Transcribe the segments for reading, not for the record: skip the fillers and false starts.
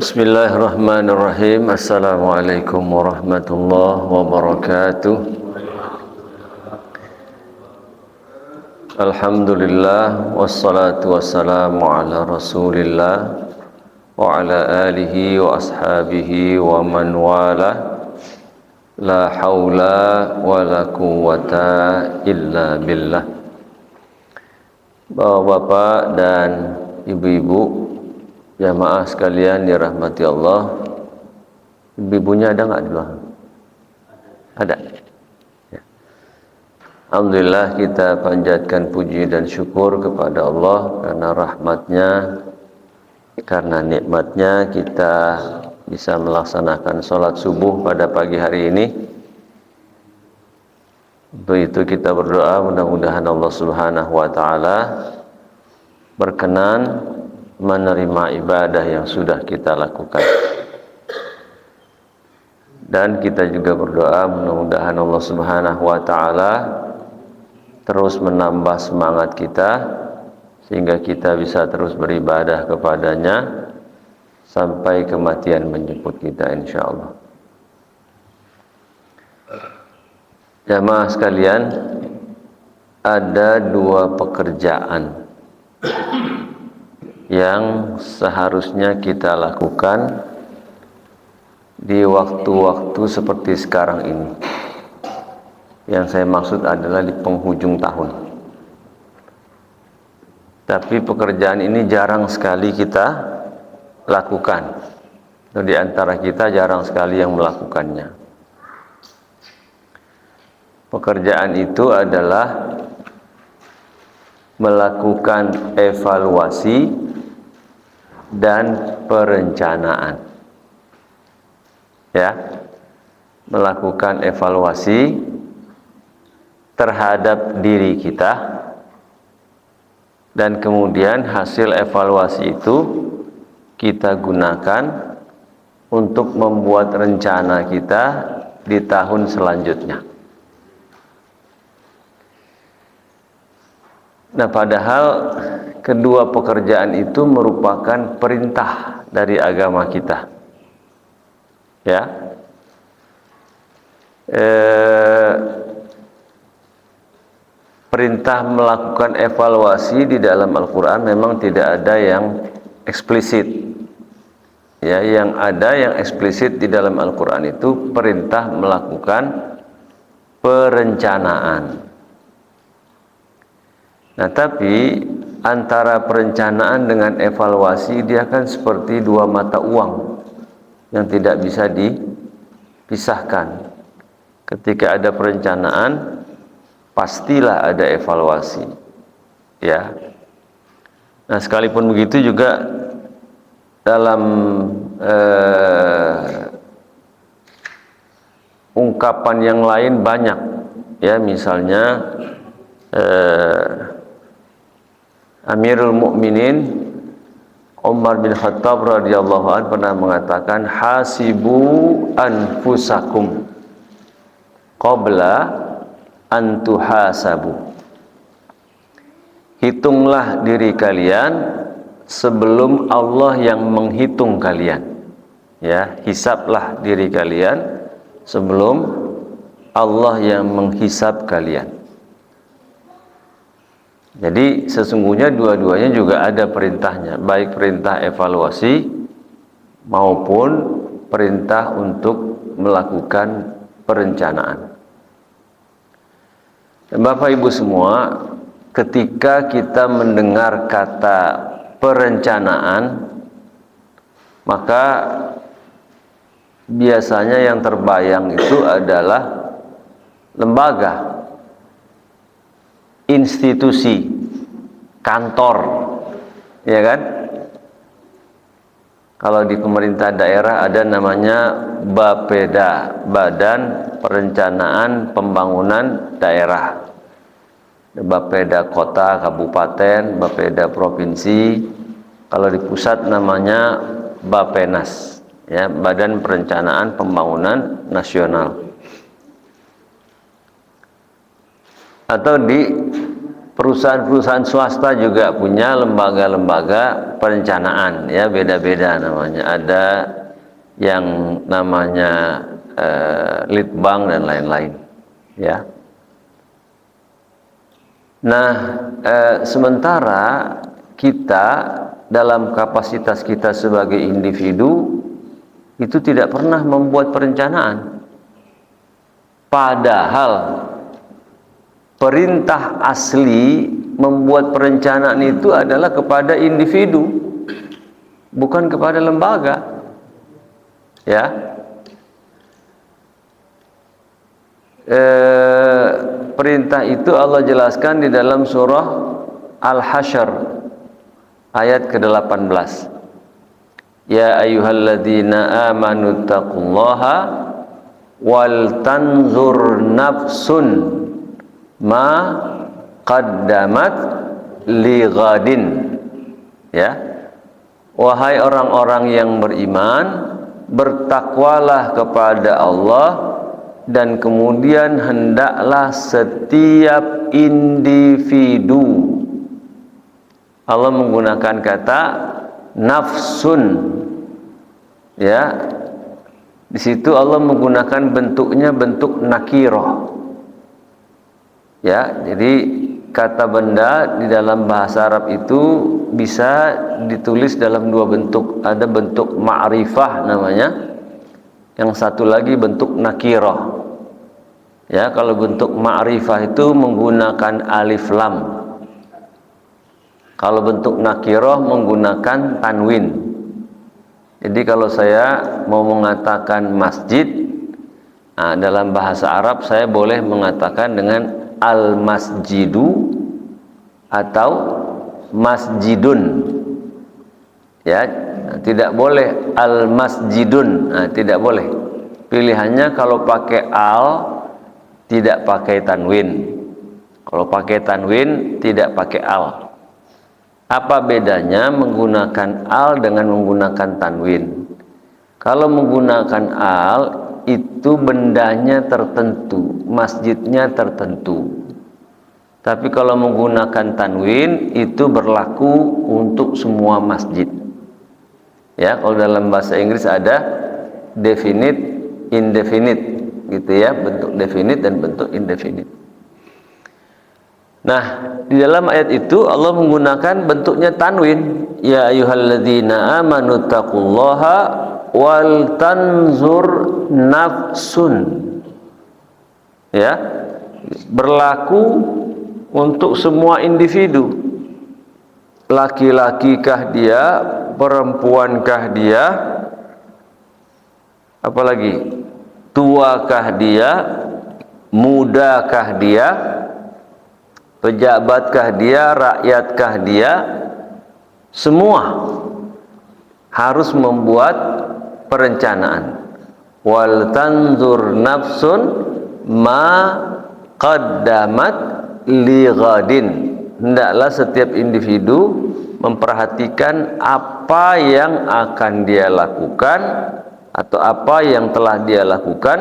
Bismillahirrahmanirrahim. Assalamualaikum warahmatullahi wabarakatuh. Alhamdulillah wassalatu wassalamu ala Rasulillah wa ala alihi wa ashabihi wa man wala. La haula wa la quwwata illa billah. Bapak-bapak dan ibu-ibu, jamaah sekalian dirahmati Allah. Ibu-ibunya ada nggak di belakang? Ada. Ya. Alhamdulillah, kita panjatkan puji dan syukur kepada Allah karena rahmatnya, karena nikmatnya kita bisa melaksanakan sholat subuh pada pagi hari ini. Untuk itu kita berdoa mudah-mudahan Allah Subhanahu wa taala berkenan menerima ibadah yang sudah kita lakukan. Dan kita juga berdoa mudah-mudahan Allah Subhanahu wa taala terus menambah semangat kita sehingga kita bisa terus beribadah kepadanya sampai kematian menjemput kita insyaallah. Jamaah sekalian, ada dua pekerjaan yang seharusnya kita lakukan di waktu-waktu seperti sekarang ini. Yang saya maksud adalah di penghujung tahun. Tapi pekerjaan ini jarang sekali kita lakukan. Atau di antara kita jarang sekali yang melakukannya. Pekerjaan itu adalah melakukan evaluasi dan perencanaan. Ya, melakukan evaluasi terhadap diri kita dan kemudian hasil evaluasi itu kita gunakan untuk membuat rencana kita di tahun selanjutnya. Nah, padahal kedua pekerjaan itu merupakan perintah dari agama kita. Ya, perintah melakukan evaluasi di dalam Al-Quran memang tidak ada yang eksplisit. Ya, yang ada yang eksplisit di dalam Al-Quran itu perintah melakukan perencanaan. Nah, tapi antara perencanaan dengan evaluasi dia kan seperti dua mata uang yang tidak bisa dipisahkan. Ketika ada perencanaan, pastilah ada evaluasi. Ya. Nah, sekalipun begitu juga dalam ungkapan yang lain banyak. Ya, misalnya Amirul Mukminin Umar bin Khattab radhiyallahu anhu pernah mengatakan, hasibu anfusakum qabla an tuhasabu. Hitunglah diri kalian sebelum Allah yang menghitung kalian. Ya, hisablah diri kalian sebelum Allah yang menghisab kalian. Jadi sesungguhnya dua-duanya juga ada perintahnya, baik perintah evaluasi maupun perintah untuk melakukan perencanaan. Dan Bapak Ibu semua, ketika kita mendengar kata perencanaan, maka biasanya yang terbayang itu adalah lembaga, institusi, kantor, ya kan? Kalau di pemerintah daerah ada namanya Bapeda, Badan Perencanaan Pembangunan Daerah. Bapeda kota, kabupaten, Bapeda provinsi. Kalau di pusat namanya Bapenas, ya, Badan Perencanaan Pembangunan Nasional. Atau di Perusahaan-perusahaan swasta juga punya lembaga-lembaga perencanaan, ya, beda-beda namanya. Ada yang namanya Litbang dan lain-lain, ya. Nah, sementara kita dalam kapasitas kita sebagai individu itu tidak pernah membuat perencanaan. Padahal perintah asli membuat perencanaan itu adalah kepada individu, bukan kepada lembaga. Ya. Perintah itu Allah jelaskan di dalam surah Al-Hasyr ayat ke-18. Ya ayyuhalladzina amanu taqullaha wal tanzur nafsun ma qaddamat li ghadin. Ya. Wahai orang-orang yang beriman, bertakwalah kepada Allah, dan kemudian hendaklah setiap individu, Allah menggunakan kata nafsun, ya. Di situ Allah menggunakan bentuknya bentuk nakirah. Ya, jadi kata benda di dalam bahasa Arab itu bisa ditulis dalam dua bentuk. Ada bentuk ma'rifah namanya, yang satu lagi bentuk nakirah. Ya, kalau bentuk ma'rifah itu menggunakan alif lam. Kalau bentuk nakirah menggunakan tanwin. Jadi kalau saya mau mengatakan masjid, nah, dalam bahasa Arab saya boleh mengatakan dengan al-masjidu atau masjidun. Ya, tidak boleh al-masjidun. Nah, tidak boleh. Pilihannya kalau pakai al tidak pakai tanwin. Kalau pakai tanwin tidak pakai al. Apa bedanya menggunakan al dengan menggunakan tanwin? Kalau menggunakan al itu bendanya tertentu, masjidnya tertentu. Tapi kalau menggunakan tanwin itu berlaku untuk semua masjid. Ya, kalau dalam bahasa Inggris ada definite, indefinite, gitu ya, bentuk definite dan bentuk indefinite. Nah, di dalam ayat itu Allah menggunakan bentuknya tanwin. Ya ayyuhalladzina amanu taqullaha wal tanzur nafsun. Ya, berlaku untuk semua individu. Laki-lakikah dia, perempuankah dia, apalagi tuakah dia, mudakah dia, pejabatkah dia, rakyatkah dia, semua harus membuat perencanaan. Wal tanzur nafsun ma qaddamat li ghadin. Hendaklah setiap individu memperhatikan apa yang akan dia lakukan atau apa yang telah dia lakukan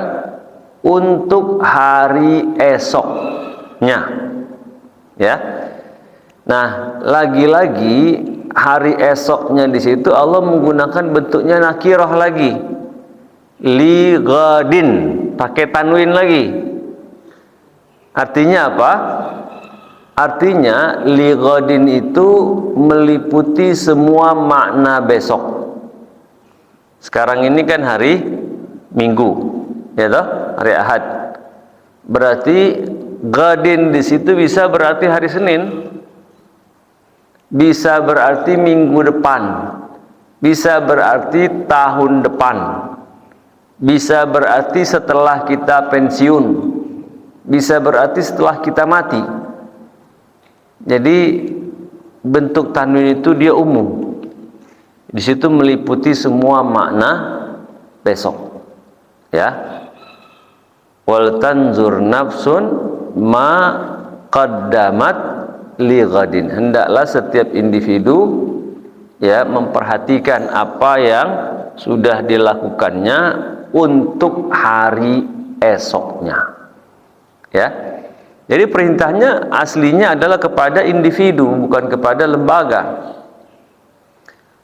untuk hari esoknya. Ya. Nah, lagi-lagi hari esoknya di situ Allah menggunakan bentuknya nakirah lagi. Li ghadin, pakai tanwin lagi. Artinya apa? Artinya li ghadin itu meliputi semua makna besok. Sekarang ini kan hari Minggu, ya toh? Hari Ahad. Berarti ghadin di situ bisa berarti hari Senin, bisa berarti minggu depan, bisa berarti tahun depan, bisa berarti setelah kita pensiun, bisa berarti setelah kita mati. Jadi bentuk tanwin itu dia umum. Di situ meliputi semua makna besok. Ya. Wal tanzur nafsun ma qaddamat li ghadin. Hendaklah setiap individu ya memperhatikan apa yang sudah dilakukannya untuk hari esoknya. Ya. Jadi perintahnya aslinya adalah kepada individu, bukan kepada lembaga.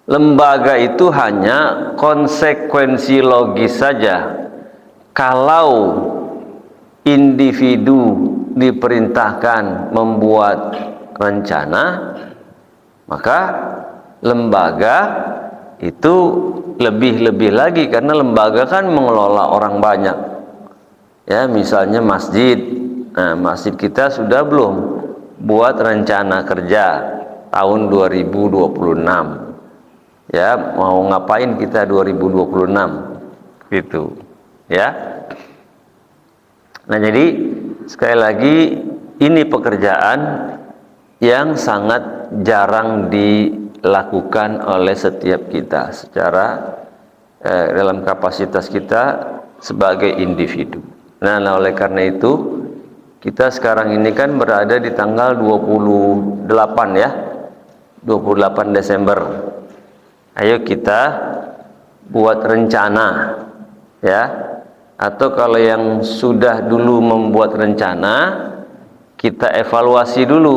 Lembaga itu hanya konsekuensi logis saja. Kalau individu diperintahkan membuat rencana, maka lembaga itu lebih-lebih lagi, karena lembaga kan mengelola orang banyak. Ya, misalnya masjid. Nah, masjid kita sudah belum buat rencana kerja tahun 2026. Ya, mau ngapain kita 2026 gitu. Ya. Nah, jadi sekali lagi ini pekerjaan yang sangat jarang dilakukan oleh setiap kita secara dalam kapasitas kita sebagai individu. Nah, oleh karena itu kita sekarang ini kan berada di tanggal 28 ya, 28 Desember. Ayo kita buat rencana ya, atau kalau yang sudah dulu membuat rencana, kita evaluasi dulu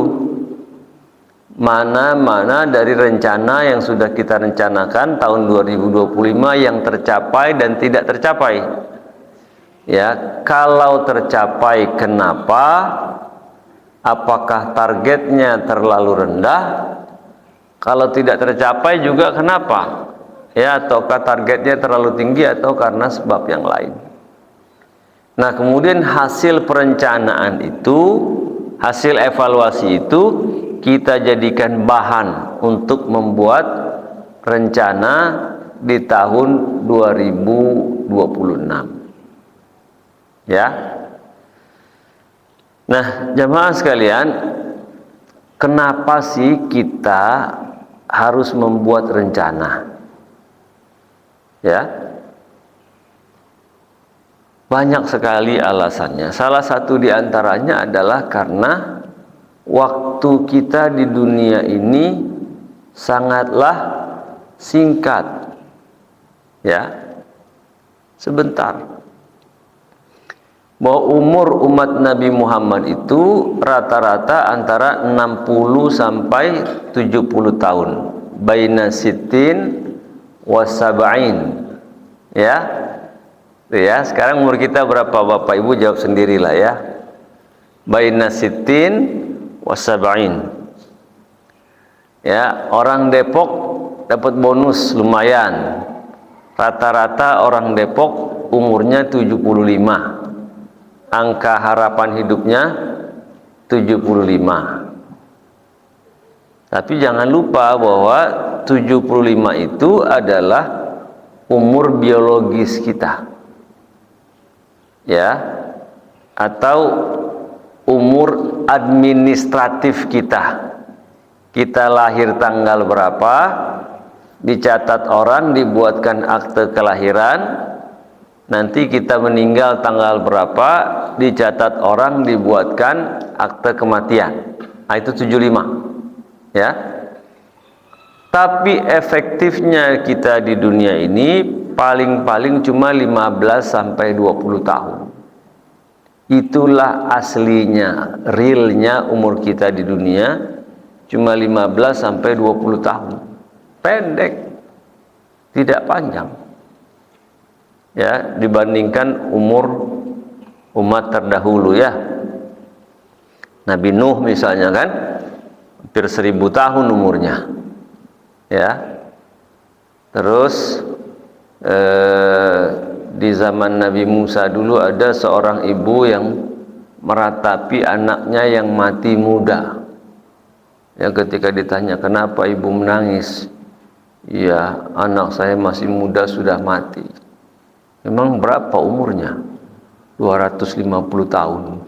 mana-mana dari rencana yang sudah kita rencanakan tahun 2025 yang tercapai dan tidak tercapai. Ya, kalau tercapai kenapa? Apakah targetnya terlalu rendah? Kalau tidak tercapai juga kenapa? Ya, ataukah targetnya terlalu tinggi atau karena sebab yang lain? Nah, kemudian hasil perencanaan itu, hasil evaluasi itu kita jadikan bahan untuk membuat rencana di tahun 2026. Ya. Nah, jamaah sekalian, kenapa sih kita harus membuat rencana? Ya. Banyak sekali alasannya. Salah satu di antaranya adalah karena waktu kita di dunia ini sangatlah singkat. Ya. Sebentar. Bahwa umur umat Nabi Muhammad itu rata-rata antara 60 sampai 70 tahun. Baina sittin wasab'in. Ya. Ya, sekarang umur kita berapa Bapak Ibu, jawab sendirilah ya. Baina sittin wasab'in. Ya, orang Depok dapat bonus lumayan. Rata-rata orang Depok umurnya 75. Angka harapan hidupnya 75. Tapi jangan lupa bahwa 75 itu adalah umur biologis kita. Ya. Atau umur administratif kita. Kita lahir tanggal berapa, dicatat orang, dibuatkan akte kelahiran. Nanti kita meninggal tanggal berapa, dicatat orang, dibuatkan akte kematian. Nah, itu 75. Ya. Tapi efektifnya kita di dunia ini paling-paling cuma 15 sampai 20 tahun. Itulah aslinya, realnya umur kita di dunia cuma 15 sampai 20 tahun. Pendek. Tidak panjang. Ya, dibandingkan umur umat terdahulu ya. Nabi Nuh misalnya kan hampir 1000 tahun umurnya. Ya. Terus di zaman Nabi Musa dulu ada seorang ibu yang meratapi anaknya yang mati muda. Ya, ketika ditanya kenapa ibu menangis, ya anak saya masih muda sudah mati. Memang berapa umurnya? 250 tahun.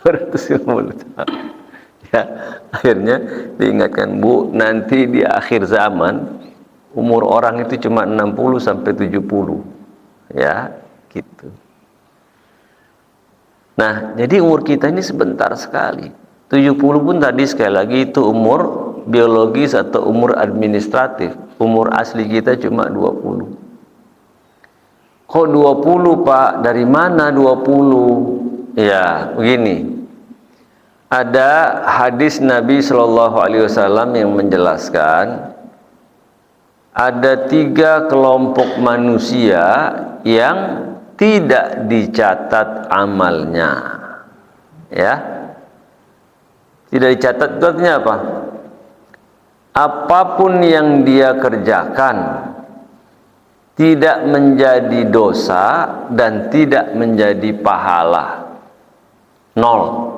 250 tahun. Ya, akhirnya diingatkan, Bu, nanti di akhir zaman umur orang itu cuma 60 sampai 70. Ya, gitu. Nah, jadi umur kita ini sebentar sekali. 70 pun tadi sekali lagi itu umur biologis atau umur administratif. Umur asli kita cuma 20. Kok 20 Pak? Dari mana 20? Ya, begini. Ada hadis Nabi Shallallahu Alaihi Wasallam yang menjelaskan ada 3 kelompok manusia yang tidak dicatat amalnya. Ya, tidak dicatat itu artinya apa? Apapun yang dia kerjakan tidak menjadi dosa dan tidak menjadi pahala. 0.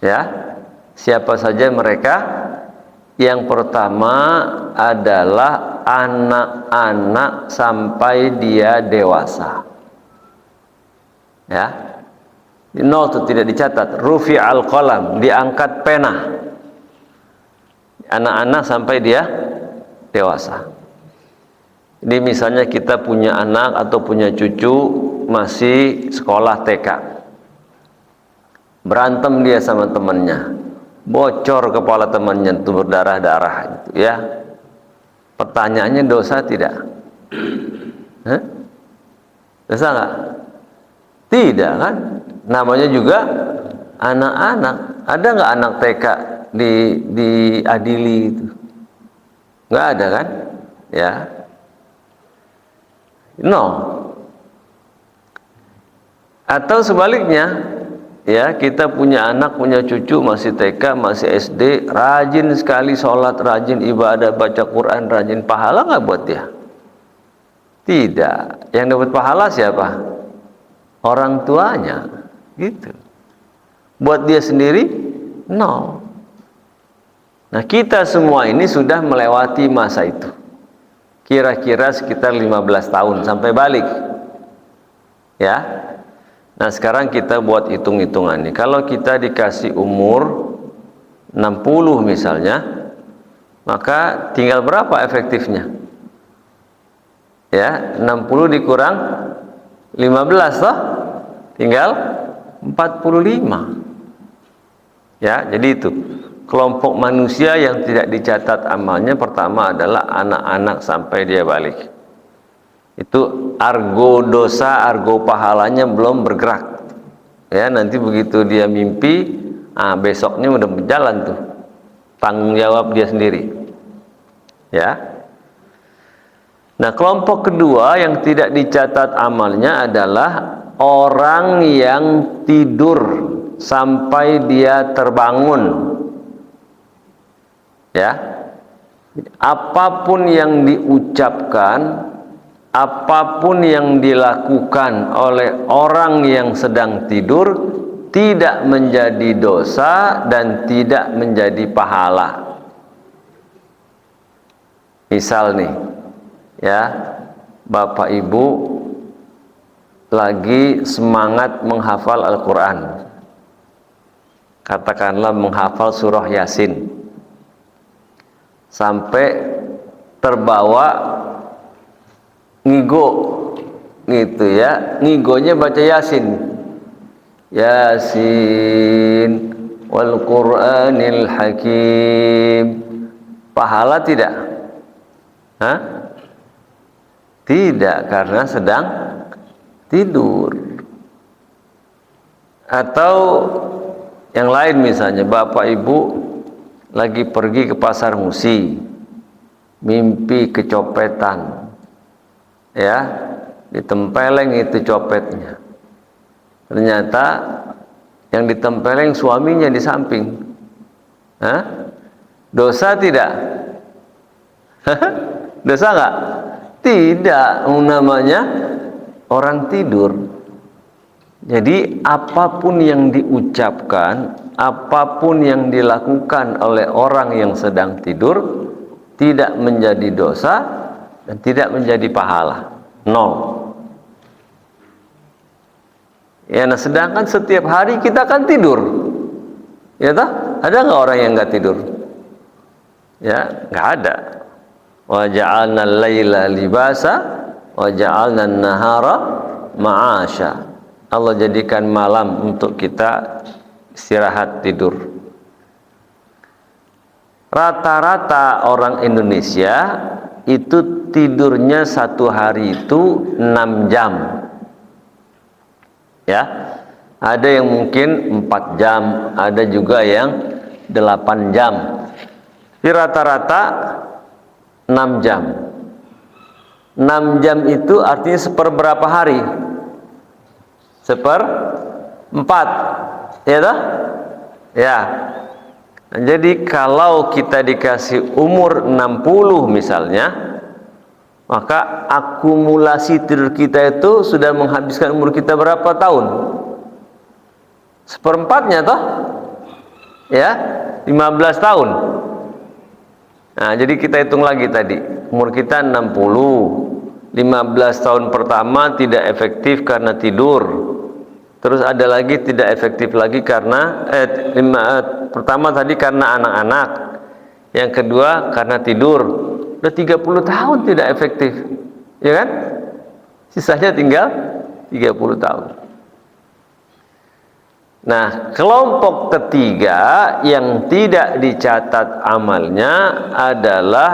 Ya, siapa saja mereka? Yang pertama adalah anak-anak sampai dia dewasa. Ya, 0 itu tidak dicatat. Rufi'al qalam, diangkat pena. Anak-anak sampai dia dewasa. Jadi misalnya kita punya anak atau punya cucu masih sekolah TK. Berantem dia sama temannya, bocor kepala temannya itu berdarah-darah gitu ya. Pertanyaannya dosa tidak? Hah? Dosa nggak? Tidak kan? Namanya juga anak-anak. Ada nggak anak TK diadili itu? Nggak ada kan? Ya, no. Atau sebaliknya, ya, kita punya anak, punya cucu masih TK, masih SD, rajin sekali sholat, rajin ibadah, baca Quran, rajin, pahala nggak buat dia? Tidak. Yang dapat pahala siapa? Orang tuanya, gitu. Buat dia sendiri, no. Nah, kita semua ini sudah melewati masa itu. Kira-kira sekitar 15 tahun sampai balik. Ya. Nah, sekarang kita buat hitung-hitungan nih. Kalau kita dikasih umur 60 misalnya, maka tinggal berapa efektifnya? Ya, 60 dikurang 15 toh? Tinggal 45. Ya, jadi itu. Kelompok manusia yang tidak dicatat amalnya pertama adalah anak-anak sampai dia balik. Itu argo dosa, argo pahalanya belum bergerak. Ya, nanti begitu dia mimpi, besoknya udah berjalan tuh. Tanggung jawab dia sendiri. Ya. Nah, kelompok kedua yang tidak dicatat amalnya adalah orang yang tidur sampai dia terbangun. Ya. Apapun yang diucapkan, apapun yang dilakukan oleh orang yang sedang tidur tidak menjadi dosa dan tidak menjadi pahala. Misal nih, ya, Bapak Ibu lagi semangat menghafal Al-Quran. Katakanlah menghafal surah Yasin. Sampai terbawa ngigo gitu ya, ngigonya baca Yasin, Yasin wal Qur'anil Hakim. Pahala tidak? Hah? Tidak, karena sedang tidur. Atau yang lain, misalnya Bapak Ibu lagi pergi ke pasar Musi, mimpi kecopetan. Ya, ditempeleng itu copetnya. Ternyata yang ditempeleng suaminya di samping. Hah? Dosa tidak? Dosa nggak? Tidak, namanya orang tidur. Jadi apapun yang diucapkan, apapun yang dilakukan oleh orang yang sedang tidur tidak menjadi dosa dan tidak menjadi pahala. 0. Ya, nah sedangkan setiap hari kita kan tidur. Ya toh? Ada nggak orang yang nggak tidur? Ya, nggak ada. Wa ja'alna al-laila libasa wa ja'alna an-nahara ma'asha. Allah jadikan malam untuk kita istirahat tidur. Rata-rata orang Indonesia itu tidurnya satu hari itu 6 jam. Ya, Ada yang mungkin 4 jam, ada juga yang 8 jam. Di rata-rata 6 jam. 6 jam itu artinya seperberapa hari? 1/4. Ya toh? Ya. Jadi kalau kita dikasih umur 60 misalnya, maka akumulasi tidur kita itu sudah menghabiskan umur kita berapa tahun? 1/4-nya toh? Ya, 15 tahun. Nah, jadi kita hitung lagi tadi. Umur kita 60. 15 tahun pertama tidak efektif karena tidur. Terus ada lagi tidak efektif lagi karena pertama tadi karena anak-anak. Yang kedua karena tidur. Udah 30 tahun tidak efektif. Ya kan? Sisanya tinggal 30 tahun. Nah, kelompok ketiga yang tidak dicatat amalnya adalah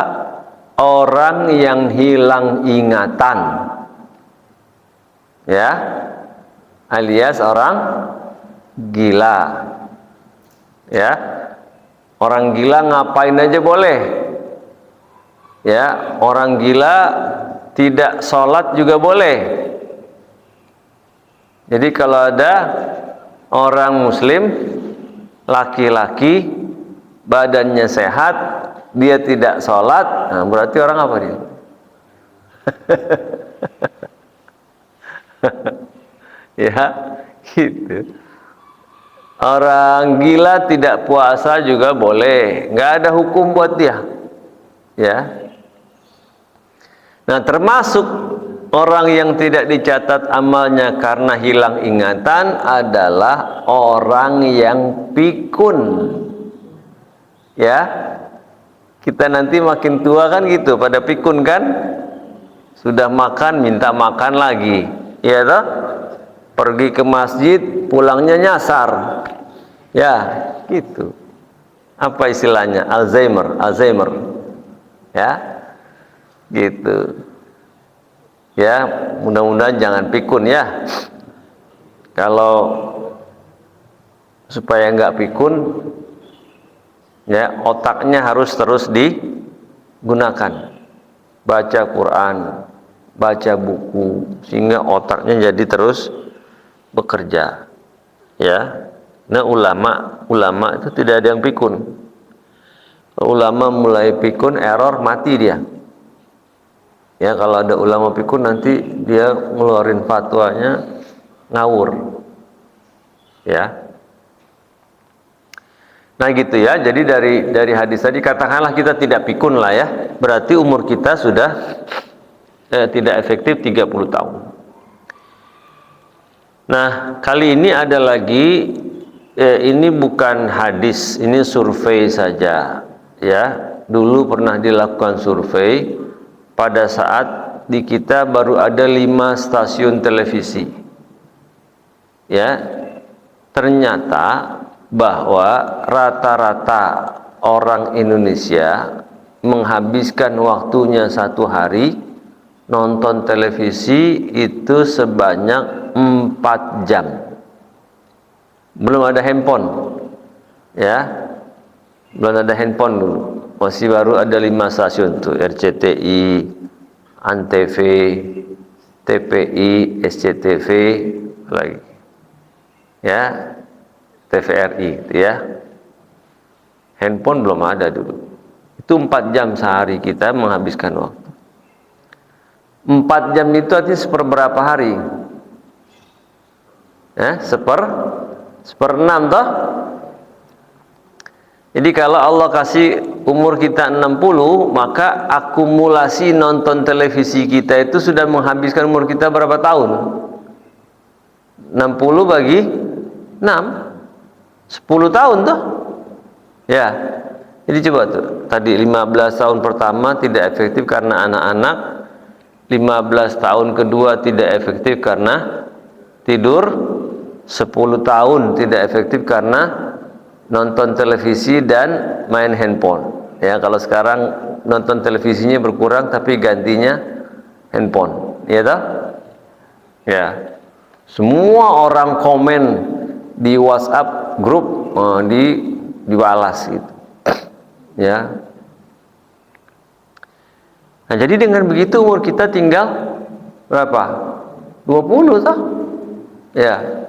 orang yang hilang ingatan. Ya. Alias orang gila. Ya. Orang gila ngapain aja boleh. Ya, orang gila tidak sholat juga boleh. Jadi kalau ada orang muslim laki-laki badannya sehat, dia tidak sholat, nah berarti orang apa dia? Ya, gitu. Orang gila tidak puasa juga boleh, nggak ada hukum buat dia. Ya. Nah, termasuk orang yang tidak dicatat amalnya karena hilang ingatan adalah orang yang pikun. Ya. Kita nanti makin tua kan gitu, pada pikun kan? Sudah makan minta makan lagi. Ya toh? Pergi ke masjid, pulangnya nyasar. Ya, gitu. Apa istilahnya? Alzheimer. Ya. Gitu. Ya, mudah-mudahan jangan pikun ya. Kalau supaya nggak pikun, ya otaknya harus terus digunakan. Baca Quran, baca buku, sehingga otaknya jadi terus bekerja. Ya. Nah, ulama itu tidak ada yang pikun. Ulama mulai pikun, error, mati dia. Ya, kalau ada ulama pikun nanti dia ngeluarin fatwanya ngawur. Ya. Nah, gitu ya. Jadi dari hadis tadi katakanlah kita tidak pikun lah ya. Berarti umur kita sudah tidak efektif 30 tahun. Nah, kali ini ada lagi ini bukan hadis, ini survei saja ya. Dulu pernah dilakukan survei pada saat di kita baru ada 5 stasiun televisi. Ya. Ternyata bahwa rata-rata orang Indonesia menghabiskan waktunya 1 hari nonton televisi itu sebanyak 4 jam. Belum ada handphone. Ya. Belum ada handphone dulu. Masih baru ada 5 stasiun tuh, RCTI, Antv, TPI, SCTV lagi. Ya. TVRI itu ya. Handphone belum ada dulu. Itu 4 jam sehari kita menghabiskan waktu. 4 jam itu artinya seperberapa hari? Ya, seper-6 toh? Jadi kalau Allah kasih umur kita 60, maka akumulasi nonton televisi kita itu sudah menghabiskan umur kita berapa tahun? 60 bagi 6, 10 tahun tuh. Ya. Jadi coba tuh, tadi 15 tahun pertama tidak efektif karena anak-anak, 15 tahun kedua tidak efektif karena tidur, 10 tahun tidak efektif karena nonton televisi dan main handphone. Ya, kalau sekarang nonton televisinya berkurang tapi gantinya handphone. Iya toh? Ya. Semua orang komen di WhatsApp grup dibalas gitu. Ya. Nah, jadi dengan begitu umur kita tinggal berapa? 20 toh? Ya.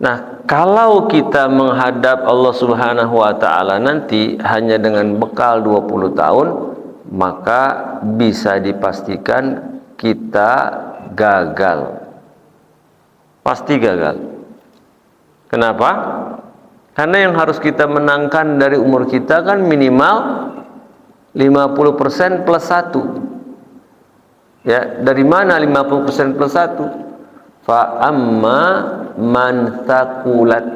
Nah, kalau kita menghadap Allah Subhanahu wa taala nanti hanya dengan bekal 20 tahun, maka bisa dipastikan kita gagal. Pasti gagal. Kenapa? Karena yang harus kita menangkan dari umur kita kan minimal 50% plus 1. Ya, dari mana 50% plus 1? Fa amma man thaqulat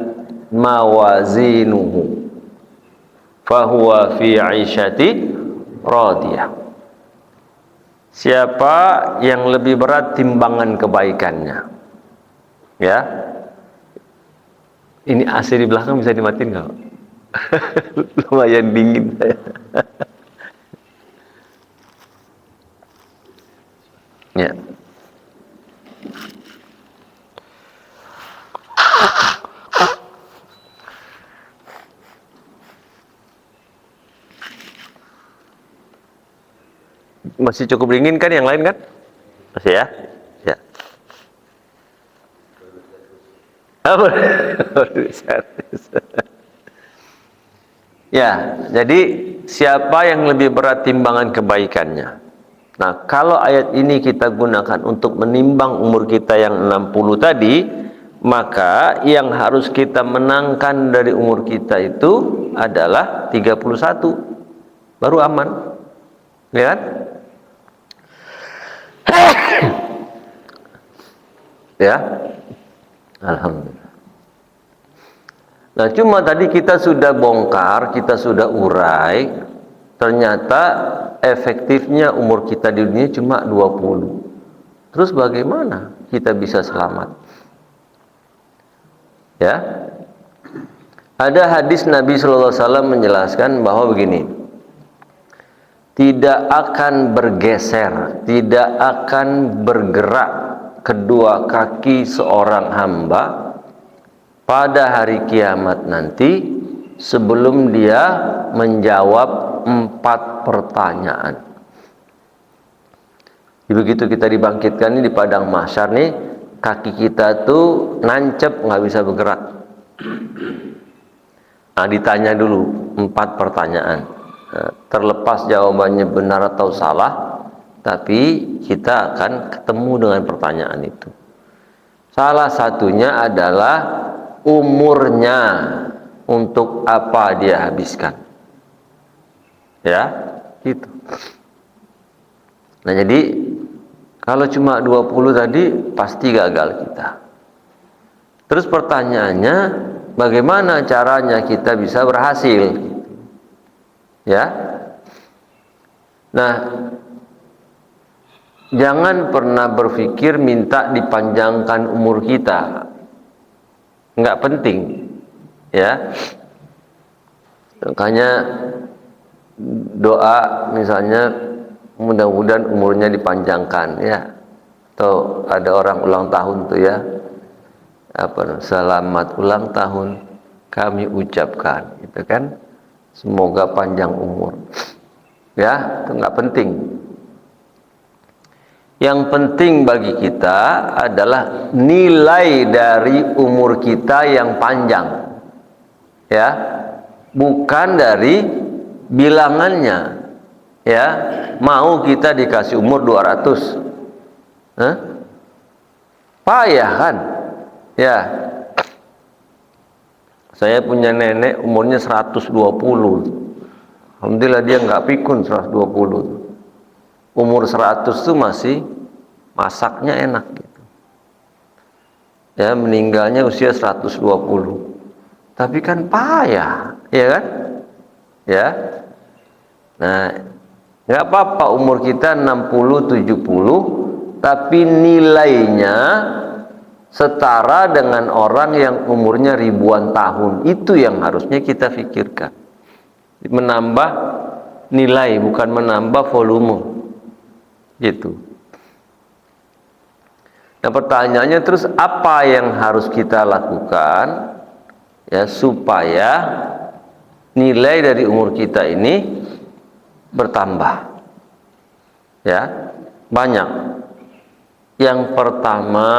mawazinuhu fahuwa fi 'aisyati radiyah. Siapa yang lebih berat timbangan kebaikannya? Ya. Ini AC di belakang bisa dimatiin nggak? Lumayan dingin saya. Ya. Masih cukup dingin kan yang lain kan? Masih ya? Ya. Apa? Ya, jadi siapa yang lebih berat timbangan kebaikannya? Nah, kalau ayat ini kita gunakan untuk menimbang umur kita yang 60 tadi, maka yang harus kita menangkan dari umur kita itu adalah 31. Baru aman. Ya kan? Ya. Alhamdulillah. Nah, cuma tadi kita sudah bongkar, kita sudah urai, ternyata efektifnya umur kita di dunia cuma 20. Terus bagaimana kita bisa selamat? Ya. Ada hadis Nabi sallallahu alaihi wasallam menjelaskan bahwa begini. Tidak akan bergeser, tidak akan bergerak kedua kaki seorang hamba pada hari kiamat nanti sebelum dia menjawab 4 pertanyaan. Begitu kita dibangkitkan ini di padang mahsyar nih, kaki kita tuh nancep, nggak bisa bergerak. Nah, ditanya dulu 4 pertanyaan. Nah, terlepas jawabannya benar atau salah, tapi kita akan ketemu dengan pertanyaan itu. Salah satunya adalah umurnya, untuk apa dia habiskan. Ya, gitu. Nah, jadi kalau cuma 20 tadi pasti gagal kita. Terus pertanyaannya, bagaimana caranya kita bisa berhasil? Ya. Nah, jangan pernah berpikir minta dipanjangkan umur kita. Nggak penting, ya. Makanya doa misalnya mudah-mudahan umurnya dipanjangkan, ya. Atau ada orang ulang tahun tuh ya, selamat ulang tahun kami ucapkan, gitu kan. Semoga panjang umur. Ya, itu nggak penting. Yang penting bagi kita adalah nilai dari umur kita yang panjang. Ya. Bukan dari bilangannya. Ya, mau kita dikasih umur 200. Payah kan? Ya. Saya punya nenek umurnya 120. Alhamdulillah dia nggak pikun 120. Umur 100 itu masih masaknya enak gitu. Ya, meninggalnya usia 120. Tapi kan payah, ya kan? Ya. Nah, nggak apa-apa umur kita 60, 70, tapi nilainya setara dengan orang yang umurnya ribuan tahun. Itu yang harusnya kita pikirkan. Menambah nilai, bukan menambah volume. Gitu. Nah, pertanyaannya terus apa yang harus kita lakukan ya supaya nilai dari umur kita ini bertambah? Ya, banyak. Yang pertama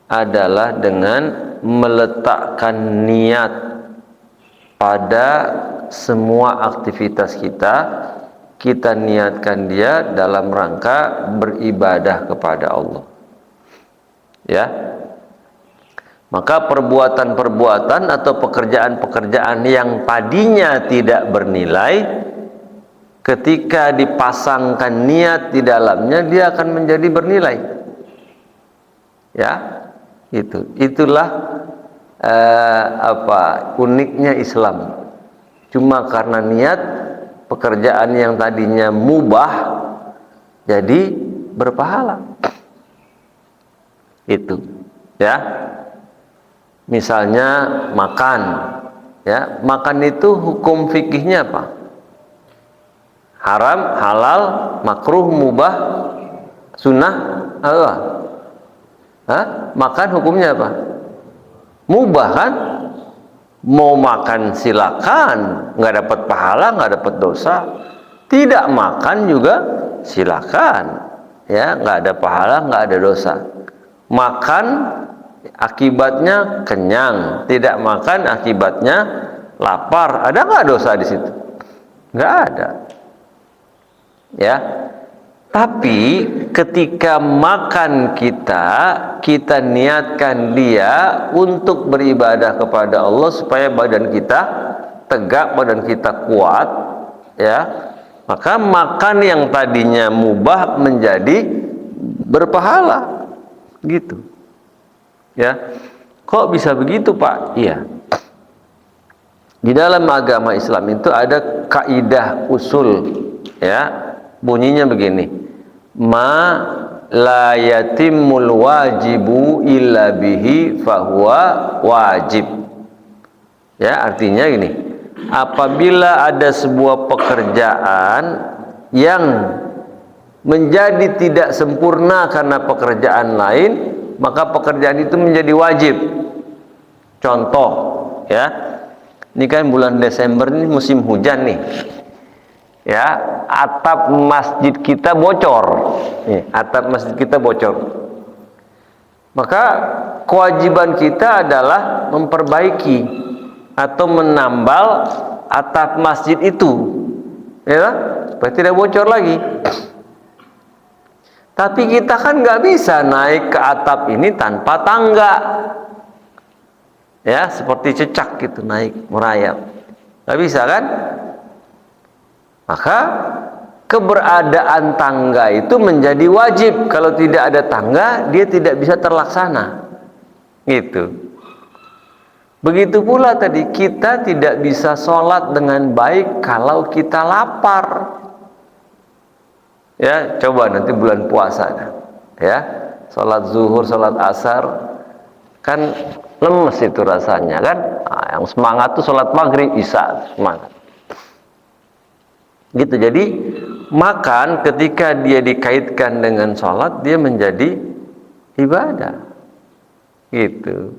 adalah dengan meletakkan niat pada semua aktivitas kita. Kita niatkan dia dalam rangka beribadah kepada Allah. Ya. Maka perbuatan-perbuatan atau pekerjaan-pekerjaan yang tadinya tidak bernilai, ketika dipasangkan niat di dalamnya, dia akan menjadi bernilai. Ya, itulah uniknya Islam. Cuma karena niat, pekerjaan yang tadinya mubah jadi berpahala. Itu, ya. Misalnya makan, ya, makan itu hukum fikihnya apa? Haram, halal, makruh, mubah, sunnah, apa? Makan hukumnya apa? Mubah kan? Mau makan silakan, nggak dapat pahala, nggak dapat dosa. Tidak makan juga silakan, ya, nggak ada pahala, nggak ada dosa. Makan akibatnya kenyang, tidak makan akibatnya lapar. Ada nggak dosa di situ? Nggak ada. Ya, tapi ketika makan kita niatkan dia untuk beribadah kepada Allah supaya badan kita tegak, badan kita kuat, ya, maka makan yang tadinya mubah menjadi berpahala, gitu. Ya, kok bisa begitu, Pak? Iya. Di dalam agama Islam itu ada kaidah usul, ya. Bunyinya begini, ma la yatimul wajibu illa bihi fahuwa wajib. Ya, artinya gini, apabila ada sebuah pekerjaan yang menjadi tidak sempurna karena pekerjaan lain, maka pekerjaan itu menjadi wajib. Contoh, ya, ini kan bulan Desember ini musim hujan nih. Ya, atap masjid kita bocor. Atap masjid kita bocor. Maka kewajiban kita adalah memperbaiki atau menambal atap masjid itu, ya, supaya tidak bocor lagi. Tapi kita kan nggak bisa naik ke atap ini tanpa tangga. Ya, seperti cecak gitu naik merayap. Nggak bisa kan? Maka keberadaan tangga itu menjadi wajib. Kalau tidak ada tangga, dia tidak bisa terlaksana. Gitu. Begitu pula tadi, kita tidak bisa sholat dengan baik kalau kita lapar. Ya, coba nanti bulan puasa, ya, sholat zuhur, sholat asar, kan lemes itu rasanya kan. Nah, yang semangat tuh sholat maghrib, isya semangat. Gitu. Jadi makan ketika dia dikaitkan dengan sholat, dia menjadi ibadah. Gitu.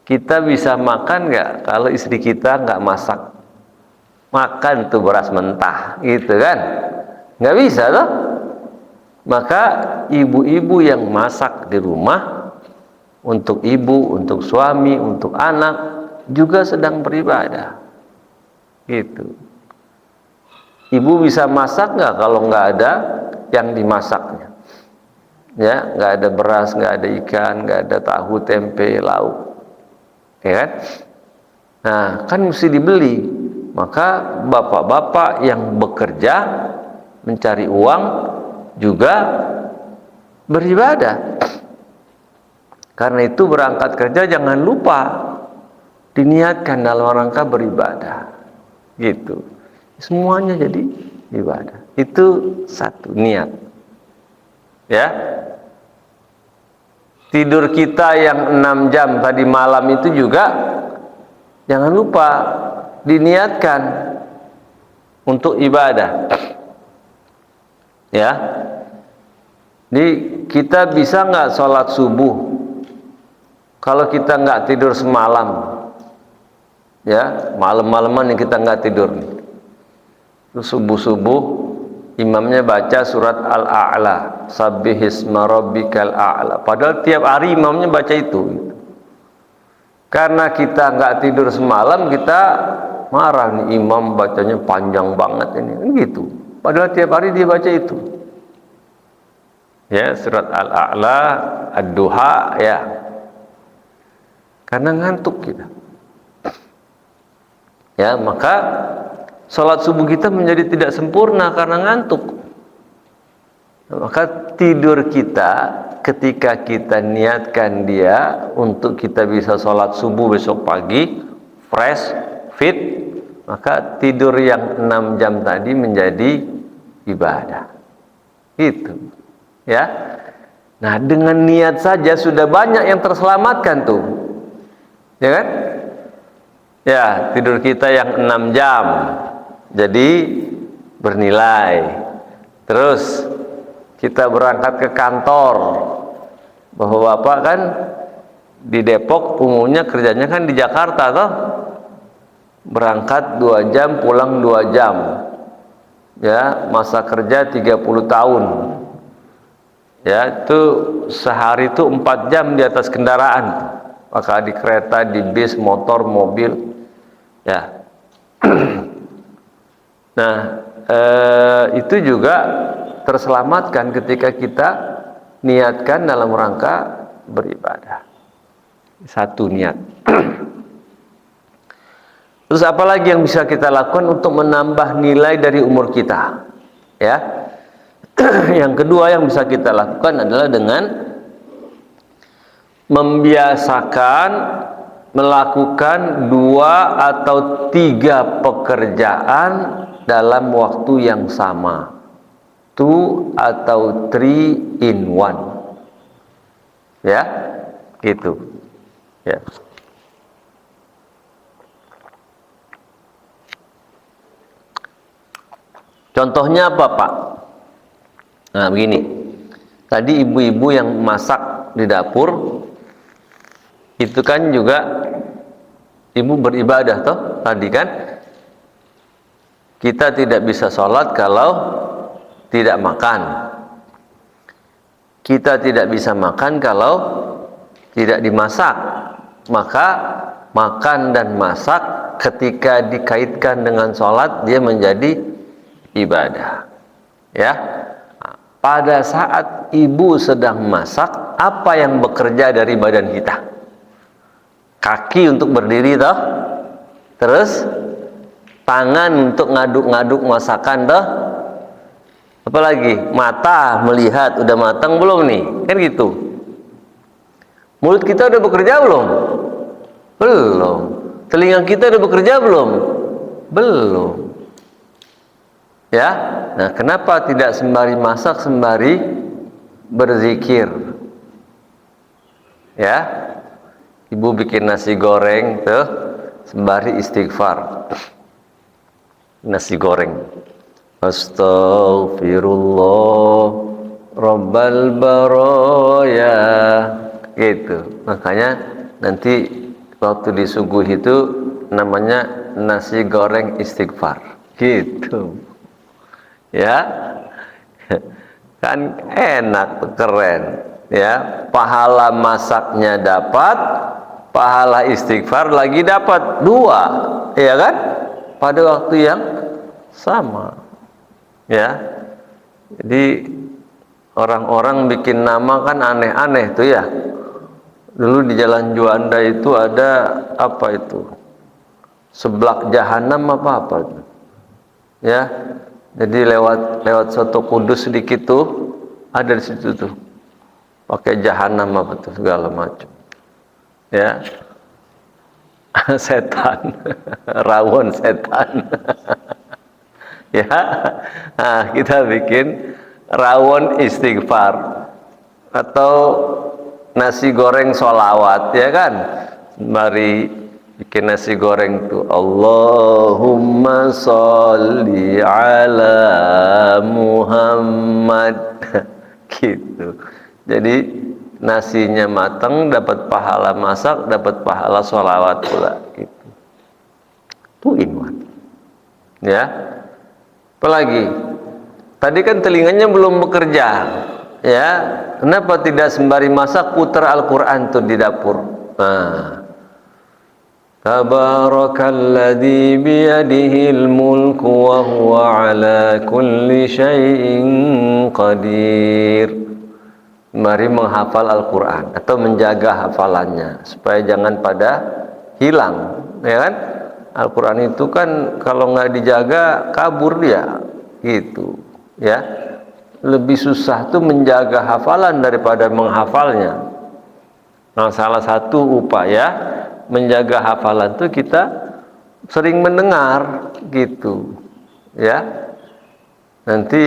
Kita bisa makan nggak kalau istri kita nggak masak? Makan tuh beras mentah, gitu kan? Nggak bisa loh. Maka ibu-ibu yang masak di rumah untuk ibu, untuk suami, untuk anak juga sedang beribadah. Gitu. Ibu bisa masak nggak kalau nggak ada yang dimasaknya? Ya, nggak ada beras, nggak ada ikan, nggak ada tahu, tempe, lauk, ya kan? Nah, kan mesti dibeli. Maka bapak-bapak yang bekerja mencari uang juga beribadah. Karena itu berangkat kerja jangan lupa diniatkan dalam rangka beribadah. Gitu. Semuanya jadi ibadah. Itu satu, niat. Ya. Tidur kita yang 6 jam tadi malam itu juga jangan lupa diniatkan untuk ibadah. Ya. Jadi kita bisa nggak sholat subuh kalau kita nggak tidur semalam? Ya, malam-malaman yang kita nggak tidur. Terus subuh-subuh imamnya baca surat Al-A'la, Sabbihisma rabbikal a'la. Padahal tiap hari imamnya baca itu. Karena kita nggak tidur semalam, kita marah nih, imam bacanya panjang banget ini, kan gitu. Padahal tiap hari dia baca itu. Ya, surat Al-A'la, Ad-Duha, ya. Karena ngantuk kita. Ya, maka sholat subuh kita menjadi tidak sempurna karena ngantuk. Maka tidur kita ketika kita niatkan dia untuk kita bisa sholat subuh besok pagi fresh, fit, maka tidur yang 6 jam tadi menjadi ibadah. Gitu. Ya. Nah, dengan niat saja sudah banyak yang terselamatkan tuh. Ya kan? Ya, tidur kita yang 6 jam jadi bernilai. Terus kita berangkat ke kantor. Bahwa Bapak kan di Depok umumnya kerjanya kan di Jakarta toh. Berangkat 2 jam, pulang 2 jam. Ya, masa kerja 30 tahun. Ya, itu sehari itu 4 jam di atas kendaraan. Maka di kereta, di bis, motor, mobil. Ya. Nah, itu juga terselamatkan ketika kita niatkan dalam rangka beribadah. Satu niat. Terus apa lagi yang bisa kita lakukan untuk menambah nilai dari umur kita? Ya. Yang kedua yang bisa kita lakukan adalah dengan membiasakan melakukan 2 atau 3 pekerjaan dalam waktu yang sama. 2 atau 3 in 1. Ya, gitu. Ya. Contohnya apa, Pak? Nah, begini. Tadi ibu-ibu yang masak di dapur itu kan juga ibu beribadah toh tadi kan. Kita tidak bisa sholat kalau tidak makan. Kita tidak bisa makan kalau tidak dimasak. Maka makan dan masak ketika dikaitkan dengan sholat dia menjadi ibadah. Ya. Nah, pada saat ibu sedang masak, apa yang bekerja dari badan kita? Kaki untuk berdiri toh, terus tangan untuk ngaduk-ngaduk masakan toh, apalagi mata melihat udah matang belum nih, kan gitu. Mulut kita udah bekerja belum? Belum. Telinga kita udah bekerja belum? Belum. Ya, nah kenapa tidak sembari masak sembari berzikir? Ya. Ibu bikin nasi goreng tuh sembari istighfar. Nasi goreng. Astaghfirullah Rabbal baraya. Gitu. Makanya nanti waktu disuguh itu namanya nasi goreng istighfar. Gitu. Ya. Kan enak, keren. Ya, pahala masaknya dapat, pahala istighfar lagi dapat 2, ya kan? Pada waktu yang sama. Ya. Jadi orang-orang bikin nama kan aneh-aneh tuh ya. Dulu di Jalan Juanda itu ada apa itu? Seblak jahanam apa itu? Ya. Jadi lewat soto kudus sedikit tuh ada di situ tuh. Pakai jahanam apa tuh segala macam. Ya. Setan. Rawon setan. Ya. Nah, kita bikin rawon istighfar atau nasi goreng sholawat, ya kan? Mari bikin nasi goreng tuh Allahumma sholli ala Muhammad. gitu. Jadi nasinya matang, dapat pahala masak, dapat pahala sholawat pula gitu. Itu iman. Ya. Apalagi? Tadi kan telinganya belum bekerja. Ya, kenapa tidak sembari masak putar Al-Qur'an tuh di dapur? Nah, Tabarakalladzi biyadihil mulku wa huwa ala kulli syai'in qadir. Mari menghafal Al-Quran atau menjaga hafalannya supaya jangan pada hilang, ya kan? Al-Quran itu kan kalau nggak dijaga kabur dia, gitu, ya. Lebih susah tuh menjaga hafalan daripada menghafalnya. Nah, salah satu upaya menjaga hafalan itu kita sering mendengar, gitu, ya. Nanti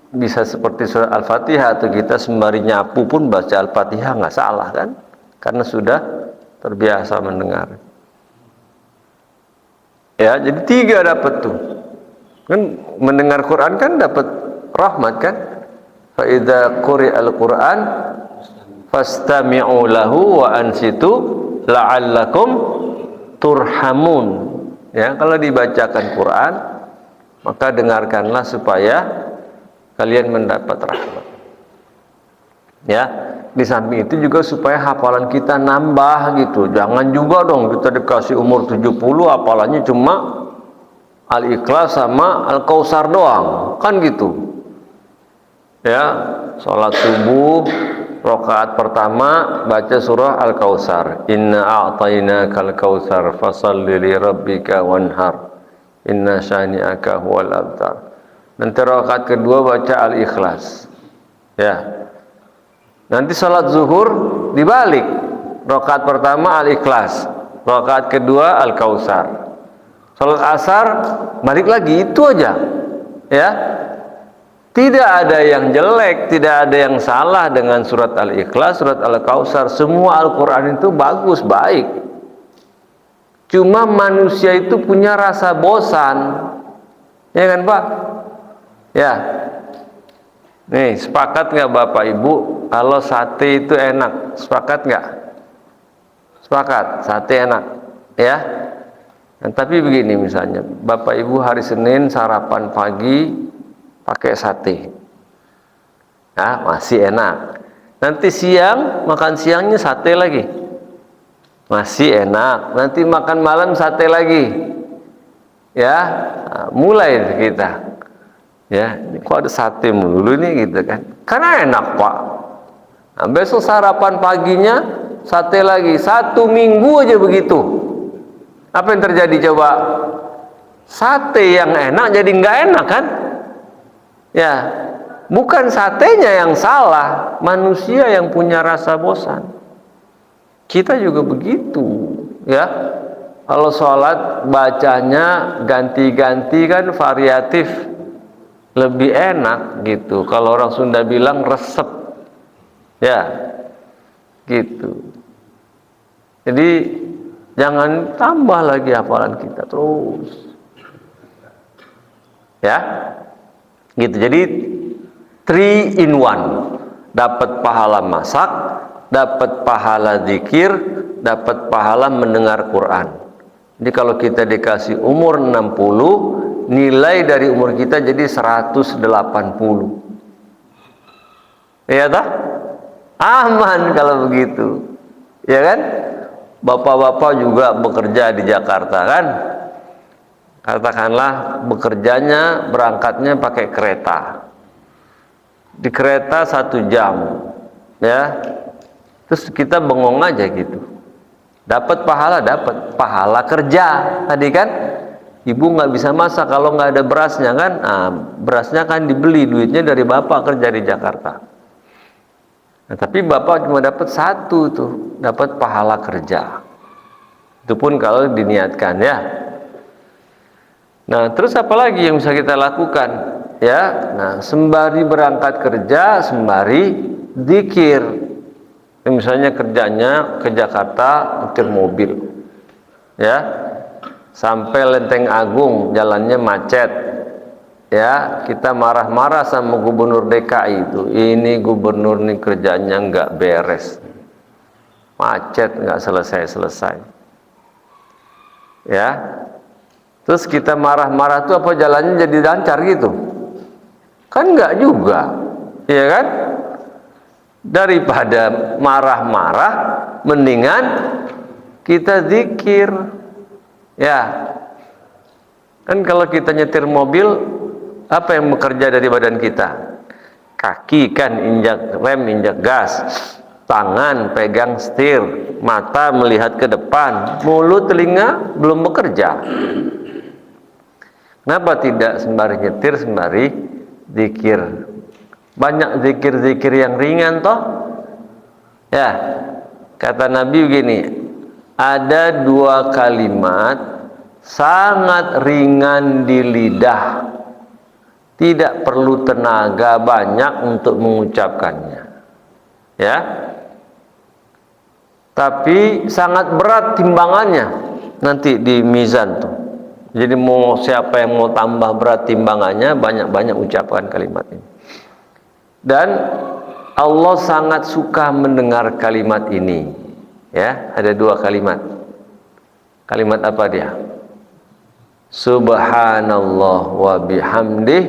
bisa seperti surat Al-Fatihah, atau kita sembari nyapu pun baca Al-Fatihah nggak salah kan, karena sudah terbiasa mendengar. Ya, jadi 3 dapat tuh kan, mendengar Quran kan dapat rahmat kan. Fa idza quri'al Quran fastami'u lahu wa ansitu la'allakum turhamun. Ya, kalau dibacakan Quran maka dengarkanlah supaya kalian mendapat rahmat. Ya, di samping itu juga supaya hafalan kita nambah gitu. Jangan juga dong kita dikasih umur 70 hafalannya cuma Al-Ikhlas sama Al-Kautsar doang, kan gitu. Ya, sholat subuh rakaat pertama baca surah Al-Kautsar. Inna a'tainakal kautsar fashalli li rabbika wanhar. Inna syani'aka huwal abtar. Nanti rakaat kedua baca Al-Ikhlas. Ya. Nanti salat zuhur dibalik. Rakaat pertama Al-Ikhlas, rakaat kedua Al-Kautsar. Salat asar balik lagi, itu aja. Ya. Tidak ada yang jelek, tidak ada yang salah dengan surat Al-Ikhlas, surat Al-Kautsar. Semua Al-Qur'an itu bagus, baik. Cuma manusia itu punya rasa bosan. Ya kan, Pak? Ya, nih sepakat nggak Bapak Ibu kalau sate itu enak? Sepakat nggak? Sepakat, sate enak, ya. Nah, tapi begini misalnya, Bapak Ibu hari Senin sarapan pagi pakai sate, nah masih enak. Nanti siang makan siangnya sate lagi, masih enak. Nanti makan malam sate lagi, ya. Nah, mulai kita. Ya, kok ada sate melulu nih gitu kan? Karena enak, Pak. Nah, besok sarapan paginya sate lagi, 1 minggu aja begitu. Apa yang terjadi coba? Sate yang enak jadi nggak enak kan? Ya, bukan satenya yang salah, manusia yang punya rasa bosan. Kita juga begitu, ya. Kalau sholat bacanya ganti-ganti kan, variatif, lebih enak gitu. Kalau orang Sunda bilang resep, ya, gitu. Jadi jangan tambah lagi hafalan kita terus, ya, gitu. Jadi 3 in 1, dapat pahala masak, dapat pahala zikir, dapat pahala mendengar Quran. Jadi kalau kita dikasih umur 60, nilai dari umur kita jadi 180. Ya tak? Aman kalau begitu. Ya kan? Bapak-bapak juga bekerja di Jakarta kan? Katakanlah bekerjanya, berangkatnya pakai kereta. Di kereta 1 jam. Ya. Terus kita bengong aja gitu. Dapat pahala kerja tadi kan? Ibu nggak bisa masak kalau nggak ada berasnya kan? Nah, berasnya kan dibeli, duitnya dari bapak kerja di Jakarta. Nah, tapi bapak cuma dapat 1 tuh, dapat pahala kerja. Itu pun kalau diniatkan, ya. Nah, terus apa lagi yang bisa kita lakukan? Ya, nah sembari berangkat kerja, sembari zikir. Misalnya kerjanya ke Jakarta, nyetir mobil, ya. Sampai Lenteng Agung jalannya macet, Ya, kita marah-marah sama gubernur DKI itu. Ini gubernur nih kerjanya nggak beres, macet nggak selesai-selesai. Ya, terus kita marah-marah tuh apa jalannya jadi lancar gitu? Kan nggak juga, ya kan? Daripada marah-marah, mendingan kita zikir. Ya, kan kalau kita nyetir mobil, apa yang bekerja dari badan kita? Kaki kan injak rem, injak gas, tangan pegang setir, mata melihat ke depan, mulut, telinga belum bekerja. Kenapa tidak sembari nyetir, sembari zikir? Banyak zikir-zikir yang ringan toh. Ya, kata Nabi begini, ada 2 kalimat sangat ringan di lidah, tidak perlu tenaga banyak untuk mengucapkannya, ya, tapi sangat berat timbangannya nanti di mizan tuh. Jadi mau siapa yang mau tambah berat timbangannya, banyak-banyak ucapkan kalimat ini. Dan Allah sangat suka mendengar kalimat ini, ya. Ada 2 kalimat. Kalimat apa dia? Subhanallah wa bihamdih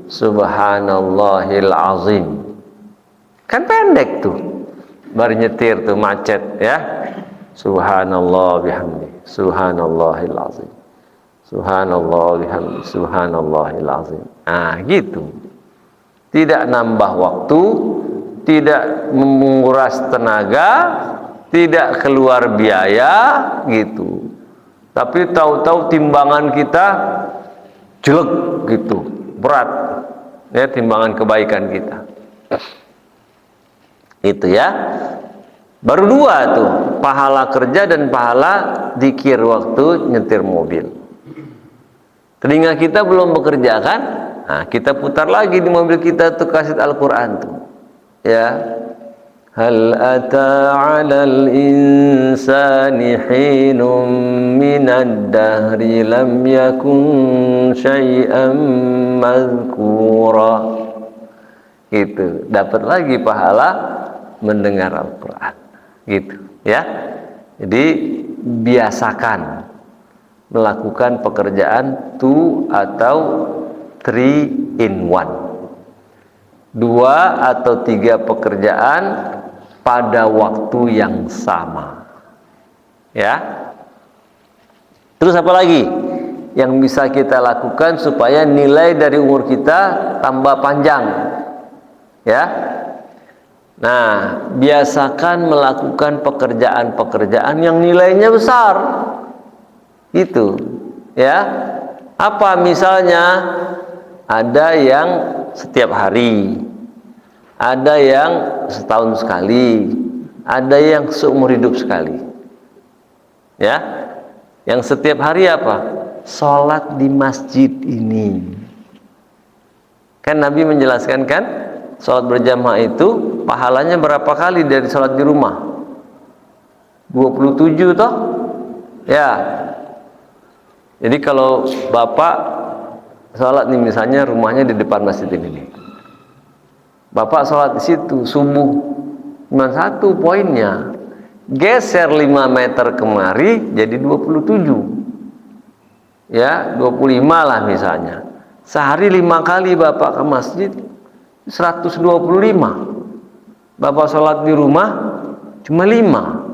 subhanallahil azim. Kan pendek tuh, baru nyetir tuh macet, ya. Subhanallah bihamdih subhanallahil azim, subhanallah bihamdih subhanallahil azim. Nah gitu, tidak nambah waktu, tidak menguras tenaga, tidak keluar biaya gitu. Tapi tahu-tahu timbangan kita jelek gitu, berat, ya, timbangan kebaikan kita. Itu ya. Baru 2 tuh, pahala kerja dan pahala zikir waktu nyetir mobil. Telinga kita belum bekerja kan? Nah, kita putar lagi di mobil kita tuh kaset Al-Quran tuh, ya. Hal ata 'alal insani hinum minad dahri lam yakun syai'an mazkura. Gitu, dapat lagi pahala mendengar Al-Qur'an. Gitu, ya. Jadi biasakan melakukan pekerjaan 2 atau 3 in 1. 2 atau 3 pekerjaan pada waktu yang sama, ya. Terus apa lagi yang bisa kita lakukan supaya nilai dari umur kita tambah panjang, ya? Nah, biasakan melakukan pekerjaan-pekerjaan yang nilainya besar, gitu, ya. Apa misalnya? Ada yang setiap hari, ada yang setahun sekali, ada yang seumur hidup sekali, ya. Yang setiap hari apa? Sholat di masjid ini. Kan Nabi menjelaskan kan, sholat berjamaah itu pahalanya berapa kali dari sholat di rumah? 27 toh, ya. Jadi kalau bapak sholat nih, misalnya rumahnya di depan masjid ini nih, bapak sholat di situ subuh, cuma 1 poinnya, geser 5 meter kemari jadi 27, ya, 25 lah misalnya. Sehari 5 kali bapak ke masjid, 125. Bapak sholat di rumah cuma 5.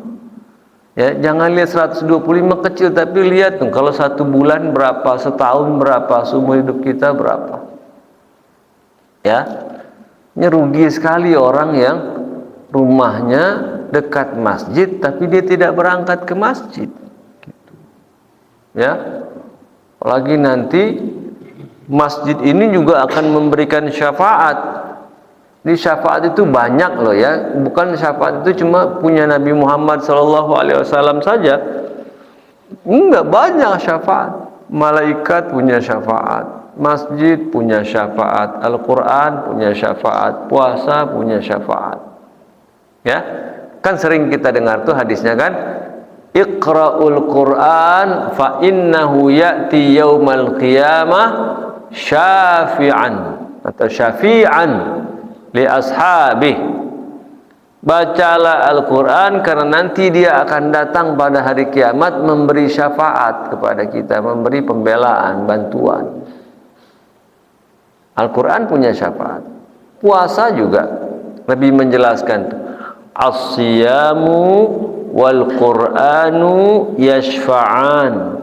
Ya, jangan lihat 125 kecil, tapi lihat tuh kalau 1 bulan berapa, setahun berapa, seumur hidup kita berapa. Ya, ini rugi sekali orang yang rumahnya dekat masjid tapi dia tidak berangkat ke masjid. Gitu. Ya, apalagi nanti masjid ini juga akan memberikan syafaat. Di syafaat itu banyak loh, ya. Bukan syafaat itu cuma punya Nabi Muhammad SAW saja. Enggak, banyak syafaat. Malaikat punya syafaat, masjid punya syafaat, Al-Quran punya syafaat, puasa punya syafaat. Ya, kan sering kita dengar tuh hadisnya kan, Iqra'ul Quran fa innahu ya'ti yaumal qiyamah syafi'an atau syafi'an li ashabih. Bacalah Al-Quran karena nanti dia akan datang pada hari kiamat memberi syafaat kepada kita, memberi pembelaan, bantuan. Al-Quran punya syafaat. Puasa juga lebih menjelaskan. As-siyamu wal Qur'anu yashfa'an.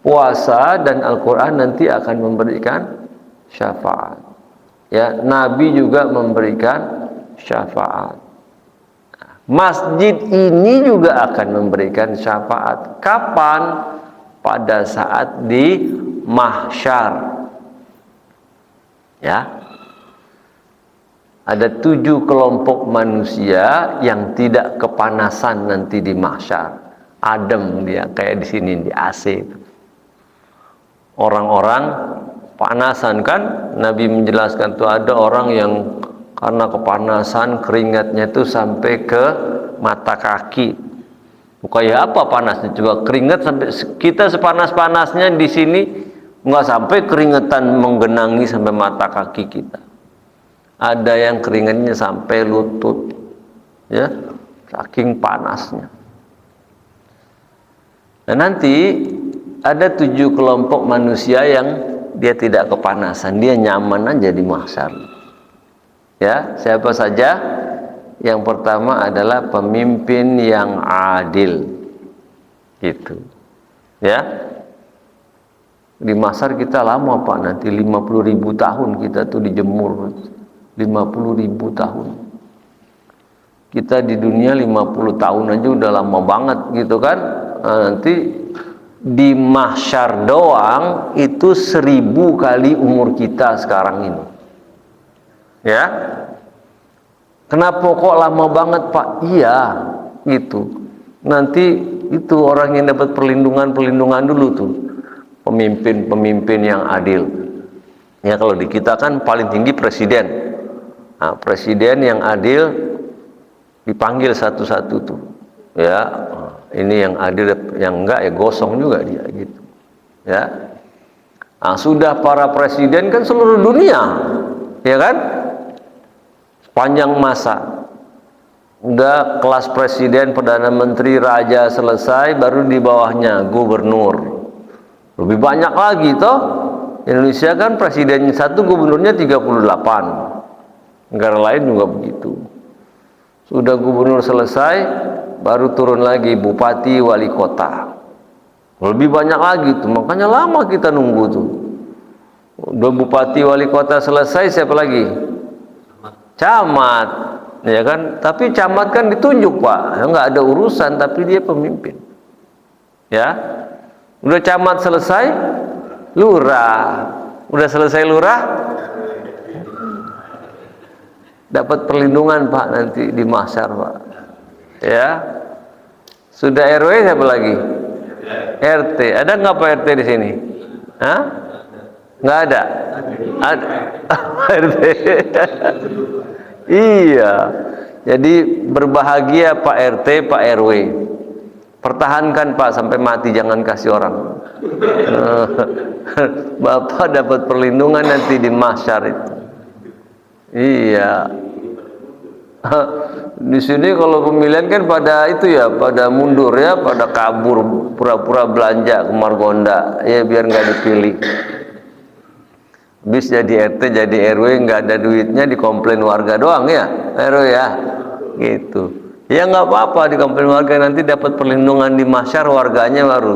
Puasa dan Al-Quran nanti akan memberikan syafaat. Ya, Nabi juga memberikan syafaat. Masjid ini juga akan memberikan syafaat. Kapan? Pada saat di mahsyar. Ya. Ada 7 kelompok manusia yang tidak kepanasan nanti di mahsyar. Adem dia kayak di sini di AC. Orang-orang panasan kan? Nabi menjelaskan tuh ada orang yang karena kepanasan keringatnya itu sampai ke mata kaki. Kayak apa panasnya? Coba keringat sampai kita sepanas-panasnya di sini nggak sampai keringetan menggenangi sampai mata kaki kita. Ada yang keringatnya sampai lutut, ya, saking panasnya. Dan nanti ada 7 kelompok manusia yang dia tidak kepanasan, dia nyaman aja di mahsyar. Ya, siapa saja? Yang pertama adalah pemimpin yang adil. Gitu. Ya. Di mahsyar kita lama Pak, nanti 50.000 tahun kita tuh dijemur. 50.000 tahun. Kita di dunia 50 tahun aja udah lama banget gitu kan. Nanti di mahsyar doang itu 1000 kali umur kita sekarang ini. Ya, kenapa kok lama banget Pak? Iya, gitu. Nanti itu orang yang dapat perlindungan dulu tuh, pemimpin yang adil. Ya, kalau di kita kan paling tinggi presiden. Nah, presiden yang adil dipanggil satu-satu tuh. Ya, ini yang adil, yang enggak ya gosong juga dia gitu. Ya, nah, sudah para presiden kan seluruh dunia, ya kan? Panjang masa. Udah kelas presiden, perdana menteri, raja selesai, baru di bawahnya gubernur. Lebih banyak lagi toh. Indonesia kan presidennya 1, gubernurnya 38. Negara lain juga begitu. Sudah gubernur selesai, baru turun lagi bupati, wali kota. Lebih banyak lagi tuh. Makanya lama kita nunggu tuh. Udah bupati, wali kota selesai, siapa lagi? Camat, ya kan? Tapi camat kan ditunjuk Pak, nggak ada urusan, tapi dia pemimpin. Ya, udah camat selesai, lurah, udah selesai lurah, dapat perlindungan Pak nanti di mahsyar Pak. Ya, sudah RW siapa lagi? RT, ada nggak Pak RT di sini? Hah? Nggak ada. Ada. RT. Iya, jadi berbahagia Pak RT, Pak RW. Pertahankan Pak sampai mati, jangan kasih orang. Bapak dapat perlindungan nanti di mahsyar itu. Iya. Di sini kalau pemilihan kan pada itu ya, pada mundur ya, pada kabur, pura-pura belanja ke Margonda, ya biar nggak dipilih. Bis jadi RT, jadi RW nggak ada duitnya, dikomplain warga doang ya, RW ya, gitu. Ya nggak apa-apa, dikomplain warga, nanti dapat perlindungan di mahsyar, warganya baru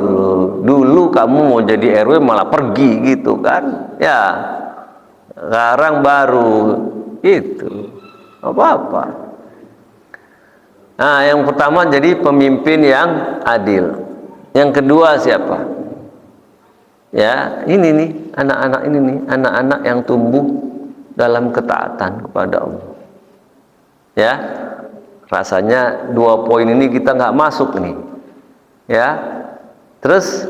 dulu kamu mau jadi RW malah pergi gitu kan, ya. Sekarang baru gitu, apa-apa. Nah, yang pertama jadi pemimpin yang adil. Yang kedua siapa? Ya, ini nih, anak-anak ini nih, anak-anak yang tumbuh dalam ketaatan kepada Allah. Ya, rasanya 2 poin ini kita nggak masuk nih. Ya, terus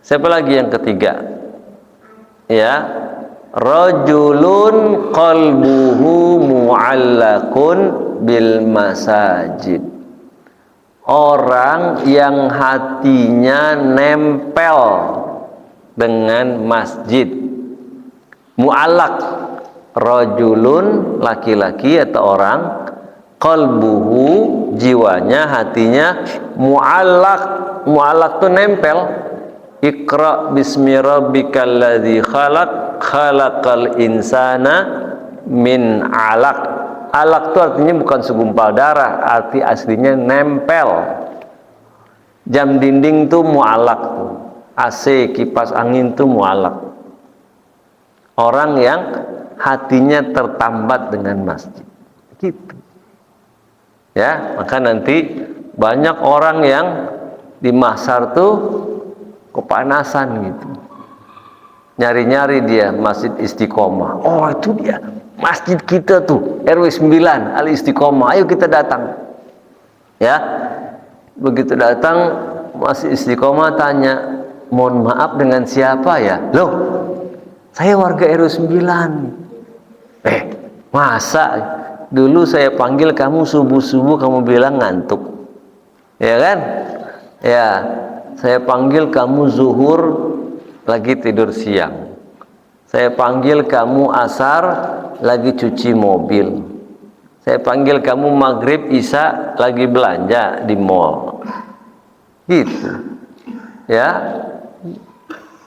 siapa lagi yang ketiga? Ya, rajulun qalbuhu mu'allakun bil masajid. Orang yang hatinya nempel dengan masjid. Mu'allaq, rajulun, laki-laki atau orang, qalbuhu, jiwanya, hatinya, mu'allaq. Mu'allaq itu nempel. Iqra bismi rabbikal ladzi khalaq, khalaqal insana min 'alaq. Alaq itu artinya bukan segumpal darah, arti aslinya nempel. Jam dinding tuh mu'allaq tuh. AC, kipas angin tuh mu'allaq. Orang yang hatinya tertambat dengan masjid. Gitu. Ya, maka nanti banyak orang yang di mahsyar tuh kepanasan gitu. Nyari-nyari dia Masjid Istiqomah. Oh, itu dia. Masjid kita tuh, RW 9 Al Istiqomah. Ayo kita datang. Ya. Begitu datang Masjid Istiqomah tanya, "Mohon maaf, dengan siapa ya?" "Loh, saya warga RW 9. Masa dulu saya panggil kamu subuh-subuh kamu bilang ngantuk. Ya kan? Ya, saya panggil kamu zuhur lagi tidur siang. Saya panggil kamu asar lagi cuci mobil. Saya panggil kamu maghrib isya lagi belanja di mall." Gitu. Ya.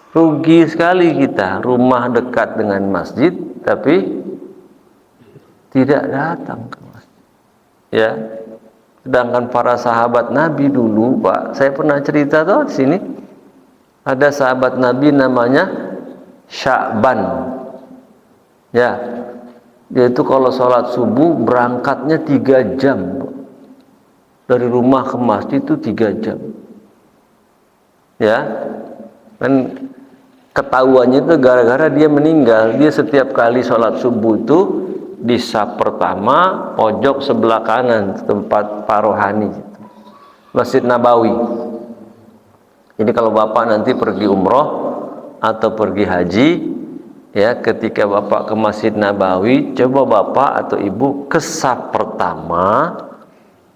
Rugi sekali kita, rumah dekat dengan masjid tapi tidak datang ke masjid. Ya. Sedangkan para sahabat Nabi dulu, Pak, saya pernah cerita tuh di sini. Ada sahabat Nabi namanya Sya'ban. Ya. Dia itu kalau sholat subuh berangkatnya 3 jam. Dari rumah ke masjid itu 3 jam. Ya. Dan ketahuannya itu gara-gara dia meninggal. Dia setiap kali sholat subuh itu di saf pertama pojok sebelah kanan tempat Pak Rohani, Masjid Nabawi. Jadi kalau Bapak nanti pergi umroh atau pergi haji, ya, ketika Bapak ke Masjid Nabawi, coba Bapak atau Ibu ke saf pertama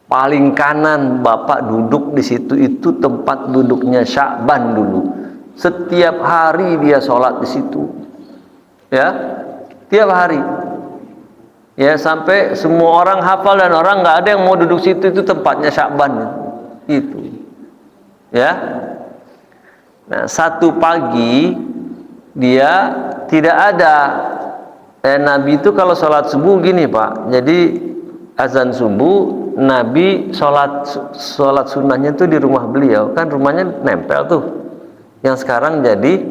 paling kanan. Bapak duduk di situ, itu tempat duduknya Sya'ban dulu. Setiap hari dia sholat di situ, ya, tiap hari. Ya, sampai semua orang hafal dan orang nggak ada yang mau duduk situ, itu tempatnya Sya'ban itu. Ya. Nah, satu pagi dia tidak ada. Nabi itu kalau sholat subuh gini, Pak. Jadi azan subuh, Nabi sholat sunnahnya itu di rumah beliau. Kan rumahnya nempel tuh. Yang sekarang jadi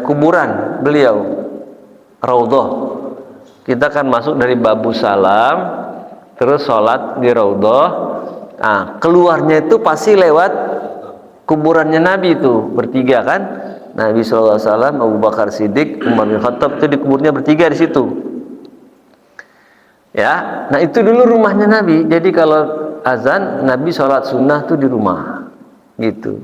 kuburan beliau, Raudhah. Kita kan masuk dari Babu Salam, terus sholat di Raudhah. Nah, keluarnya itu pasti lewat kuburannya Nabi itu bertiga kan. Nabi SAW, Abu Bakar Siddiq, Umar bin Khattab itu di kuburnya bertiga di situ. Ya, nah itu dulu rumahnya Nabi. Jadi kalau azan, Nabi sholat sunnah tuh di rumah, gitu.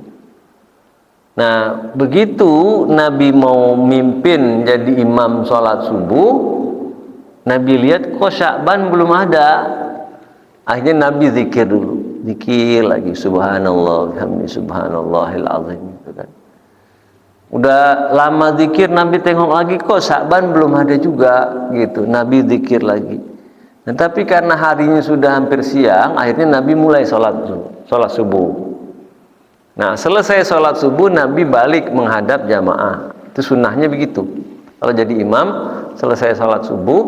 Nah, begitu Nabi mau mimpin jadi imam sholat subuh, Nabi lihat kok Sya'ban belum ada. Akhirnya Nabi zikir dulu, zikir lagi, subhanallah, bihamdi, subhanallahil azim, gitu kan. Udah lama zikir, Nabi tengok lagi kok Sya'ban belum ada juga, gitu. Nabi zikir lagi. Nah, tapi karena harinya sudah hampir siang, akhirnya Nabi mulai sholat subuh. Nah, selesai sholat subuh, Nabi balik menghadap jamaah. Itu sunnahnya begitu. Kalau jadi imam, selesai sholat subuh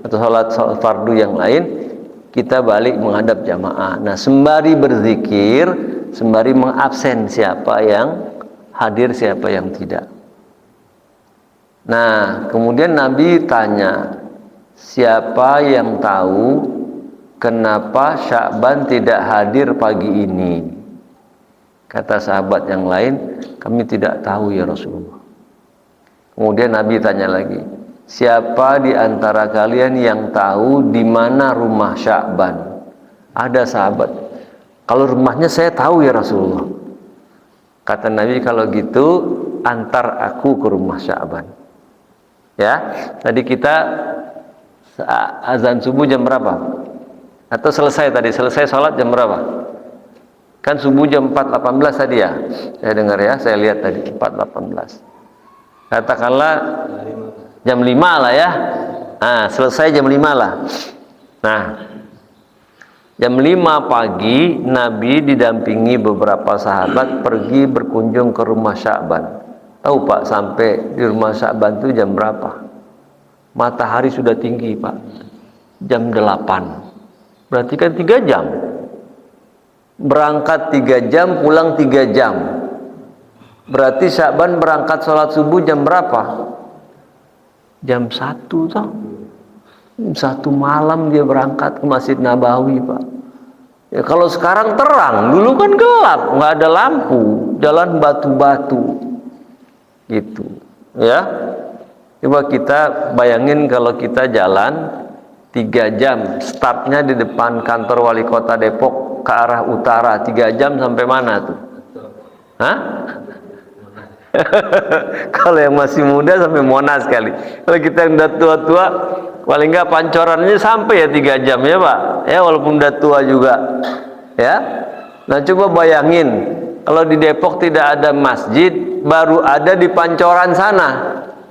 atau sholat fardu yang lain, kita balik menghadap jamaah. Nah, sembari berzikir, sembari mengabsen siapa yang hadir, siapa yang tidak. Nah, kemudian Nabi tanya, siapa yang tahu kenapa Sya'ban tidak hadir pagi ini? Kata sahabat yang lain, kami tidak tahu ya Rasulullah. Kemudian Nabi tanya lagi, siapa di antara kalian yang tahu di mana rumah Sya'ban? Ada sahabat, kalau rumahnya saya tahu ya Rasulullah. Kata Nabi, kalau gitu antar aku ke rumah Sya'ban. Ya, tadi kita azan subuh jam berapa? Atau selesai sholat jam berapa? Kan subuh jam 4.18 tadi ya. Saya dengar ya, saya lihat tadi 4.18. Katakanlah jam 5 lah ya. Nah, selesai jam 5 lah. Nah, jam 5 pagi Nabi didampingi beberapa sahabat pergi berkunjung ke rumah Sya'ban. Tahu Pak, sampai di rumah Sya'ban itu jam berapa? Matahari sudah tinggi Pak. Jam 8. Berarti kan 3 jam. Berangkat 3 jam, pulang 3 jam. Berarti Sya'ban berangkat sholat subuh jam berapa? Jam 1 toh. 1 malam dia berangkat ke Masjid Nabawi Pak. Ya kalau sekarang terang, dulu kan gelap, nggak ada lampu, jalan batu-batu, gitu. Ya, coba kita bayangin kalau kita jalan 3 jam, startnya di depan kantor wali kota Depok ke arah utara, 3 jam sampai mana tuh? Hah? Kalau yang masih muda sampai Monas kali. Kalau kita yang udah tua-tua, paling nggak pancorannya sampai ya 3 jam ya Pak. Ya walaupun udah tua juga. Ya. Nah coba bayangin, kalau di Depok tidak ada masjid, baru ada di pancoran sana.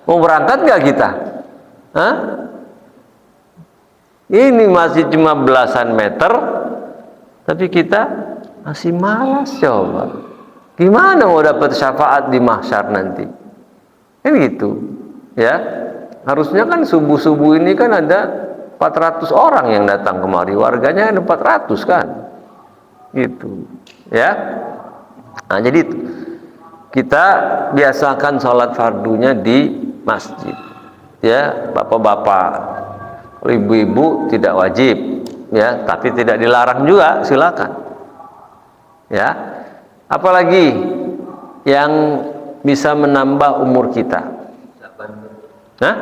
Mau berangkat nggak kita? Hah? Ini masih cuma belasan meter, tapi kita masih malas coba. Gimana mau dapat syafaat di mahsyar nanti? Kan gitu, ya. Harusnya kan subuh-subuh ini kan ada 400 orang yang datang kemari, warganya ada 400 kan, gitu, ya. Nah jadi kita biasakan sholat fardunya di masjid, ya, bapak-bapak, ibu-ibu tidak wajib, ya, tapi tidak dilarang juga, silakan, ya. Apalagi yang bisa menambah umur kita? Hah?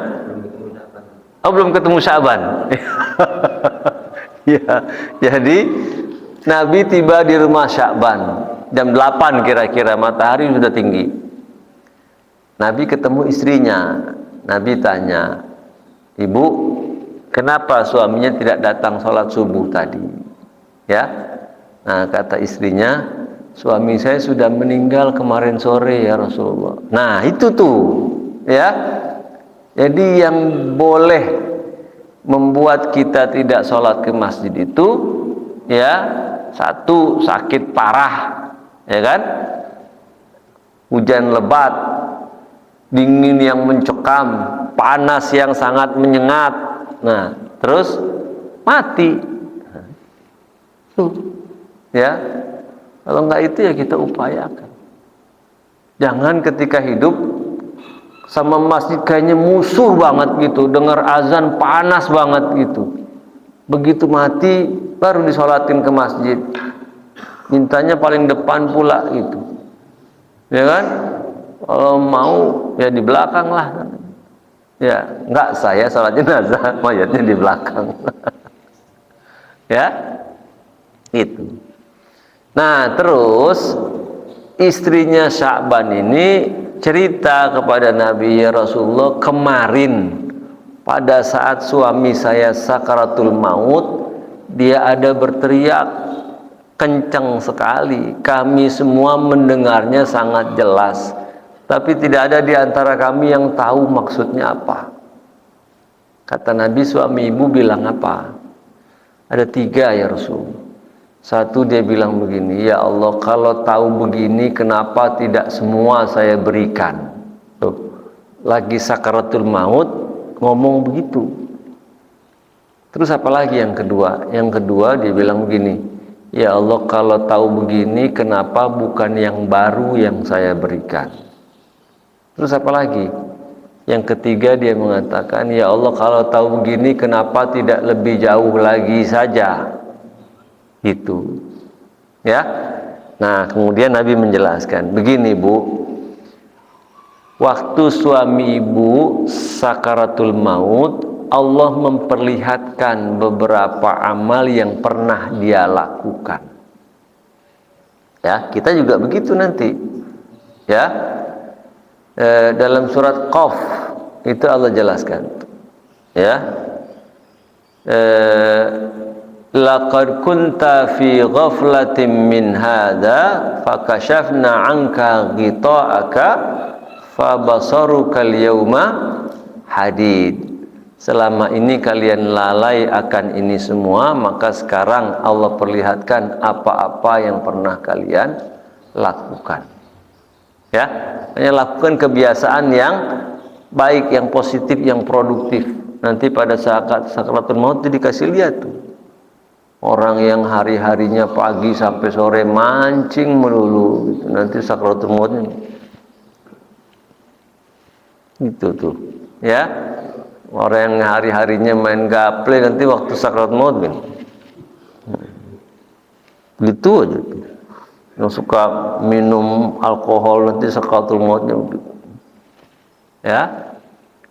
Oh, belum ketemu Sya'ban. Ya, jadi Nabi tiba di rumah Sya'ban jam 8 kira-kira, matahari sudah tinggi. Nabi ketemu istrinya. Nabi tanya, "Ibu, kenapa suaminya tidak datang sholat subuh tadi?" Ya. Nah, kata istrinya, "Suami saya sudah meninggal kemarin sore ya Rasulullah." Nah itu tuh, ya. Jadi yang boleh membuat kita tidak sholat ke masjid itu, ya, satu, sakit parah, ya kan, hujan lebat, dingin yang mencekam, panas yang sangat menyengat, nah terus mati, tuh, ya. Kalau enggak itu ya kita upayakan. Jangan ketika hidup sama masjid kayaknya musuh banget gitu, dengar azan panas banget gitu. Begitu mati baru disolatin ke masjid. Mintanya paling depan pula gitu. Ya kan? Kalau mau ya di belakang lah. Ya, enggak, saya sholat jenazah, mayatnya di belakang. Ya. Itu. Nah terus istrinya Sya'ban ini cerita kepada Nabi, "Ya Rasulullah, kemarin pada saat suami saya sakaratul maut, dia ada berteriak kencang sekali. Kami semua mendengarnya sangat jelas, tapi tidak ada di antara kami yang tahu maksudnya apa." Kata Nabi, "Suami ibu bilang apa?" "Ada 3 ya Rasul." Satu, dia bilang begini, "Ya Allah, kalau tahu begini kenapa tidak semua saya berikan?" Tuh, lagi sakaratul maut ngomong begitu. Terus apalagi yang kedua? Yang kedua dia bilang begini, "Ya Allah, kalau tahu begini kenapa bukan yang baru yang saya berikan?" Terus apalagi? Yang ketiga dia mengatakan, "Ya Allah, kalau tahu begini kenapa tidak lebih jauh lagi saja?" Itu, ya. Nah kemudian Nabi menjelaskan begini, Bu, waktu suami ibu sakaratul maut, Allah memperlihatkan beberapa amal yang pernah dia lakukan. Ya, kita juga begitu nanti, ya. Dalam surat Qaf itu Allah jelaskan, ya. Laqad kunta fi ghaflatin min hadza fakashafna 'anka ghita'aka fa basarukal yauma hadid. Selama ini kalian lalai akan ini semua, maka sekarang Allah perlihatkan apa-apa yang pernah kalian lakukan. Ya, hanya lakukan kebiasaan yang baik, yang positif, yang produktif. Nanti pada saat sakaratul maut itu dikasih lihat tuh. Orang yang hari-harinya pagi sampai sore mancing melulu, gitu. Nanti sakaratul mautnya itu tuh, ya. Orang yang hari-harinya main gaple nanti waktu sakaratul maut kan. Gitu aja. Yang suka minum alkohol nanti sakaratul mautnya begitu. Ya.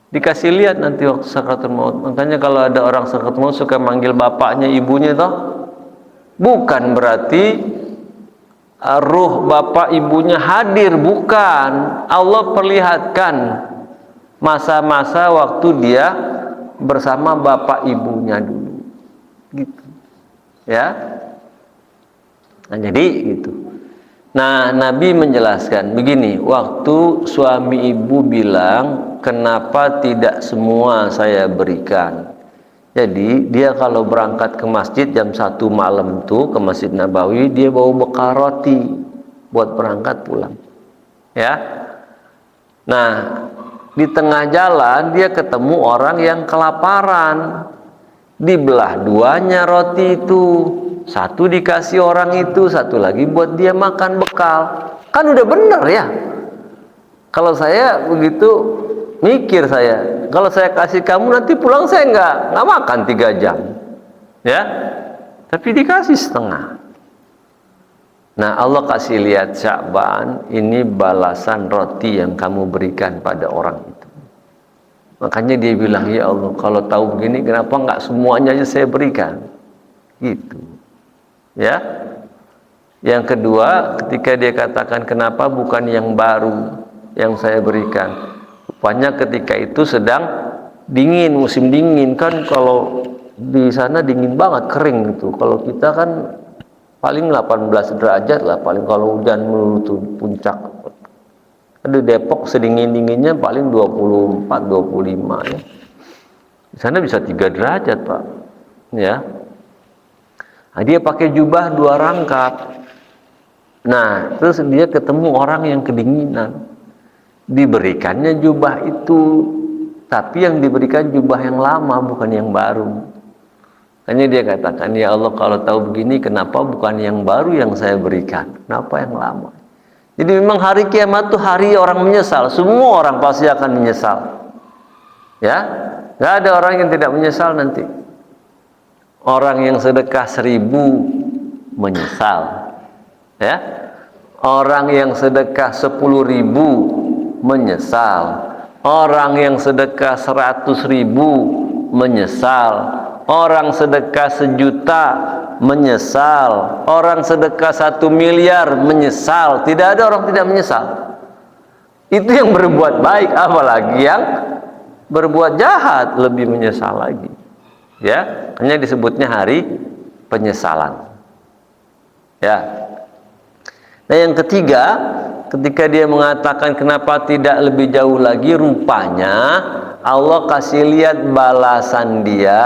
Dikasih lihat nanti waktu sakaratul maut. Makanya kalau ada orang sakaratul maut suka manggil bapaknya, ibunya toh, bukan berarti ruh bapak ibunya hadir, bukan. Allah perlihatkan masa-masa waktu dia bersama bapak ibunya dulu, gitu, ya. Nah, jadi gitu. Nah, Nabi menjelaskan begini, waktu suami ibu bilang, kenapa tidak semua saya berikan? Jadi dia kalau berangkat ke masjid jam 1 malam tuh ke Masjid Nabawi, dia bawa bekal roti buat berangkat pulang, ya. Nah, di tengah jalan dia ketemu orang yang kelaparan, dibelah duanya roti itu, satu dikasih orang itu, satu lagi buat dia makan bekal. Kan udah bener ya. Kalau saya begitu mikir saya, kalau saya kasih kamu nanti pulang saya nggak makan 3 jam, ya, tapi dikasih setengah. Nah, Allah kasih lihat, Sya'ban, ini balasan roti yang kamu berikan pada orang itu. Makanya dia bilang, ya Allah, kalau tahu begini kenapa nggak semuanya aja saya berikan? Gitu, ya. Yang kedua, ketika dia katakan kenapa bukan yang baru yang saya berikan? Rupanya ketika itu sedang dingin, musim dingin kan, kalau di sana dingin banget, kering gitu. Kalau kita kan paling 18 derajat lah, paling kalau hujan melulu tuh puncak. Di Depok sedingin-dinginnya paling 24, 25 ya. Di sana bisa 3 derajat, Pak. Ya. Nah, dia pakai jubah 2 rangkap. Nah, terus dia ketemu orang yang kedinginan. Diberikannya jubah itu, tapi yang diberikan jubah yang lama, bukan yang baru. Hanya dia katakan, ya Allah, kalau tahu begini kenapa bukan yang baru yang saya berikan, kenapa yang lama? Jadi memang hari kiamat itu hari orang menyesal. Semua orang pasti akan menyesal, ya, nggak ada orang yang tidak menyesal nanti. Orang yang sedekah 1000 menyesal, ya. Orang yang sedekah 10.000 menyesal. Orang yang sedekah 100.000 menyesal. Orang sedekah 1.000.000 menyesal. Orang sedekah 1 miliar menyesal. Tidak ada orang tidak menyesal. Itu yang berbuat baik, apalagi yang berbuat jahat lebih menyesal lagi. Ya, hanya disebutnya hari penyesalan. Ya. Nah, yang ketiga, ketika dia mengatakan kenapa tidak lebih jauh lagi, rupanya Allah kasih lihat balasan dia,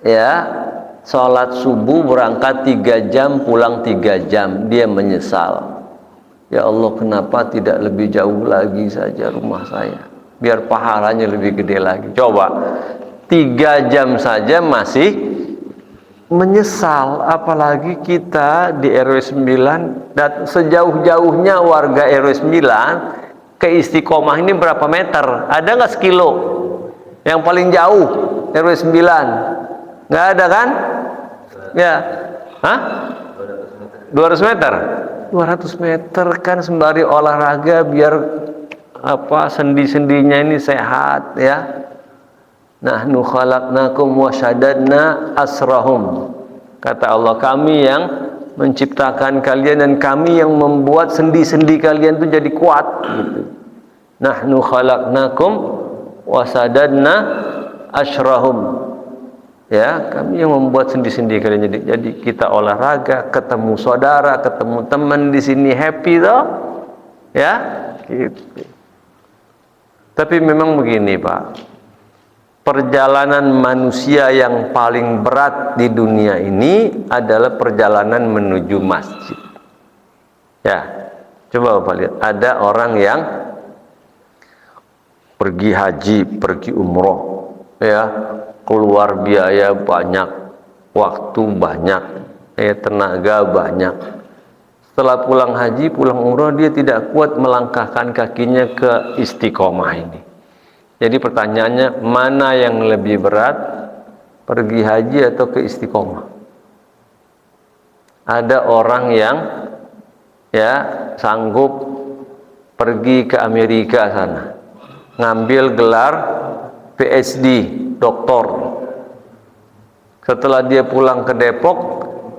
ya, sholat subuh berangkat 3 jam, pulang 3 jam, dia menyesal. Ya Allah, kenapa tidak lebih jauh lagi saja rumah saya, biar pahalanya lebih gede lagi. Coba 3 jam saja masih menyesal, apalagi kita di RW 9 dan sejauh-jauhnya warga RW 9 ke Istiqomah ini berapa meter? Ada nggak sekilo? Yang paling jauh RW 9 nggak ada kan? Ya, hah? 200 meter? 200 meter kan sembari olahraga biar apa, sendi-sendinya ini sehat, ya. Nahnu khalaqnakum wa syadadna asrahum. Kata Allah, kami yang menciptakan kalian dan kami yang membuat sendi-sendi kalian itu jadi kuat, gitu. Nahnu khalaqnakum wa sadadna asrahum. Ya, kami yang membuat sendi-sendi kalian jadi kita olahraga, ketemu saudara, ketemu teman di sini, happy toh. Ya, gitu. Tapi memang begini Pak, perjalanan manusia yang paling berat di dunia ini adalah perjalanan menuju masjid. Ya, coba Bapak lihat, ada orang yang pergi haji, pergi umroh, ya, keluar biaya banyak, waktu banyak, ya, tenaga banyak. Setelah pulang haji, pulang umroh, dia tidak kuat melangkahkan kakinya ke istiqomah ini. Jadi pertanyaannya, mana yang lebih berat, pergi haji atau ke istiqomah? Ada orang yang ya sanggup pergi ke Amerika sana, ngambil gelar PhD, doktor. Setelah dia pulang ke Depok,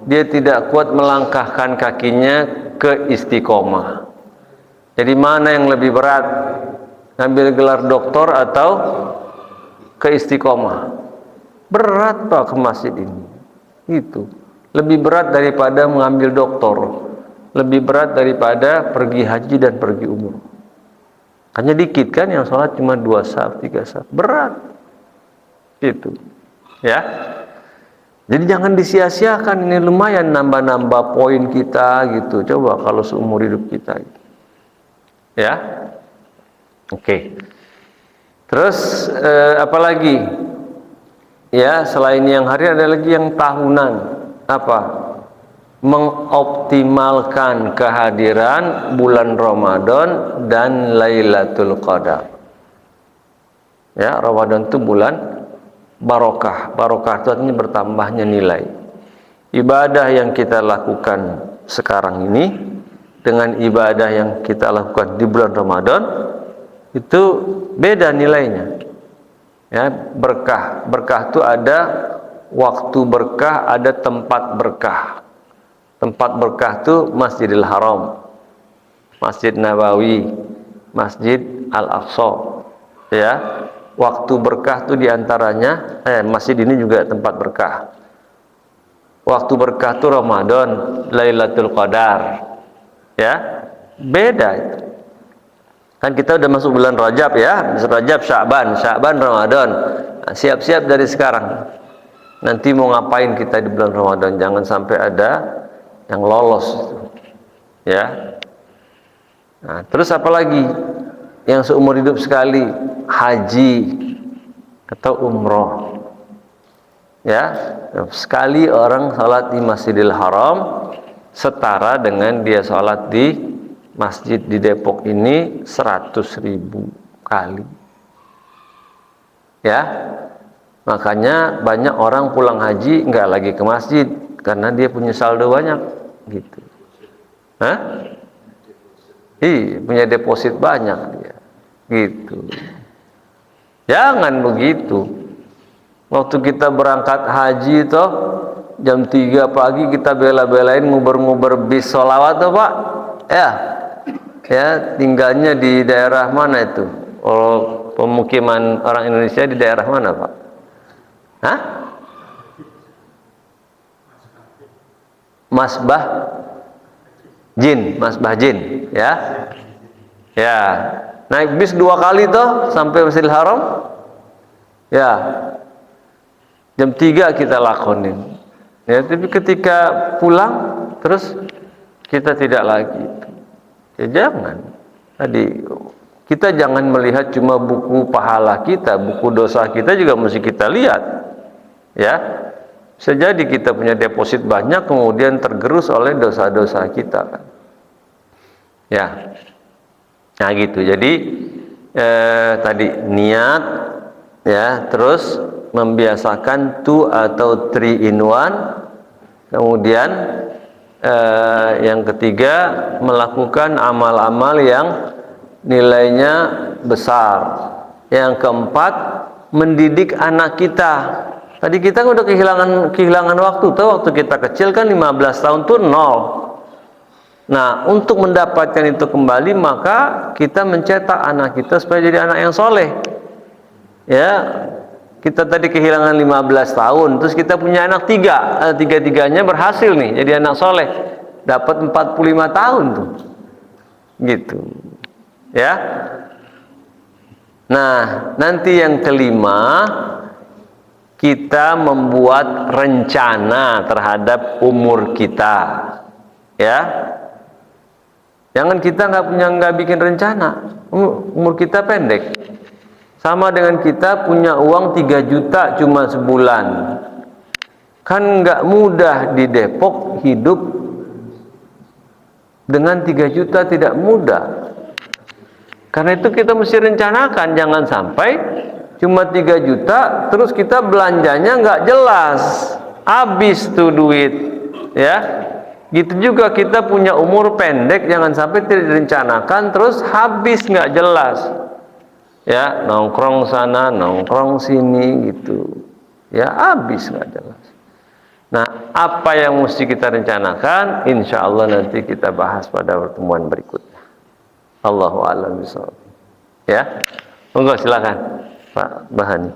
dia tidak kuat melangkahkan kakinya ke istiqomah. Jadi mana yang lebih berat, ngambil gelar doktor atau ke istiqomah? Berat Pak ke masjid ini. Itu lebih berat daripada mengambil doktor, lebih berat daripada pergi haji dan pergi umroh. Hanya dikit kan yang sholat cuma 2 saf, 3 saf, berat. Itu, ya. Jadi jangan disia-siakan, ini lumayan nambah-nambah poin kita gitu. Coba kalau seumur hidup kita, gitu. Ya, oke. Terus apalagi? Ya, selain yang hari ada lagi yang tahunan. Apa? Mengoptimalkan kehadiran bulan Ramadan dan Lailatul Qadar. Ya, Ramadan itu bulan barokah. Barokah itu artinya bertambahnya nilai. Ibadah yang kita lakukan sekarang ini dengan ibadah yang kita lakukan di bulan Ramadan itu beda nilainya. Ya, berkah. Berkah itu ada waktu berkah, ada tempat berkah. Tempat berkah itu Masjidil Haram, Masjid Nabawi, Masjid Al-Aqsa. Ya, waktu berkah itu diantaranya masjid ini juga tempat berkah. Waktu berkah itu Ramadan, Lailatul Qadar. Ya, beda itu. Kan kita udah masuk bulan Rajab ya, Rajab, Sya'ban, Ramadan. Nah, siap-siap dari sekarang. Nanti mau ngapain kita di bulan Ramadan? Jangan sampai ada yang lolos. Ya. Nah, terus apa lagi? Yang seumur hidup sekali, haji atau umroh. Ya, sekali orang salat di Masjidil Haram setara dengan dia salat di masjid di Depok ini 100.000 kali. Ya, makanya banyak orang pulang haji nggak lagi ke masjid karena dia punya saldo banyak, gitu. Hah? Punya deposit banyak dia, gitu. Jangan begitu. Waktu kita berangkat haji toh jam 3 pagi kita bela-belain nguber-nguber bis sholawat toh Pak. Ya, tinggalnya di daerah mana itu? Oh, pemukiman orang Indonesia di daerah mana Pak? Hah? Masbah Jin, ya. Ya, naik bis 2 kali toh sampai Masjidil Haram. Ya, jam 3 kita lakonin. Ya, tapi ketika pulang terus kita tidak lagi. Ya jangan. Tadi kita jangan melihat cuma buku pahala kita, buku dosa kita juga mesti kita lihat. Ya. Bisa jadi kita punya deposit banyak kemudian tergerus oleh dosa-dosa kita. Ya. Nah gitu. Jadi tadi niat ya, terus membiasakan 2 atau 3 in 1. Kemudian yang ketiga, melakukan amal-amal yang nilainya besar. Yang keempat, mendidik anak kita. Tadi kita udah kehilangan waktu tuh. Waktu kita kecil kan 15 tahun tuh 0. Nah, untuk mendapatkan itu kembali, maka kita mencetak anak kita supaya jadi anak yang soleh. Ya, kita tadi kehilangan 15 tahun, terus kita punya anak 3, tiga-tiganya berhasil nih jadi anak soleh, dapat 45 tahun tuh, gitu. Ya, Nah, nanti yang kelima, kita membuat rencana terhadap umur kita, ya. Jangan kita nggak bikin rencana. Umur kita pendek. Sama dengan kita punya uang 3 juta cuma sebulan. Kan nggak mudah di Depok hidup dengan 3 juta, tidak mudah. Karena itu kita mesti rencanakan, jangan sampai cuma 3 juta terus kita belanjanya nggak jelas, habis tuh duit, ya. Gitu juga kita punya umur pendek, jangan sampai tidak direncanakan terus habis nggak jelas, ya, nongkrong sana nongkrong sini gitu, ya, habis nggak jelas. Nah, apa yang mesti kita rencanakan, insya Allah nanti kita bahas pada pertemuan berikutnya. Allahu a'lam bishawab. Ya, monggo silakan Pak Bahani.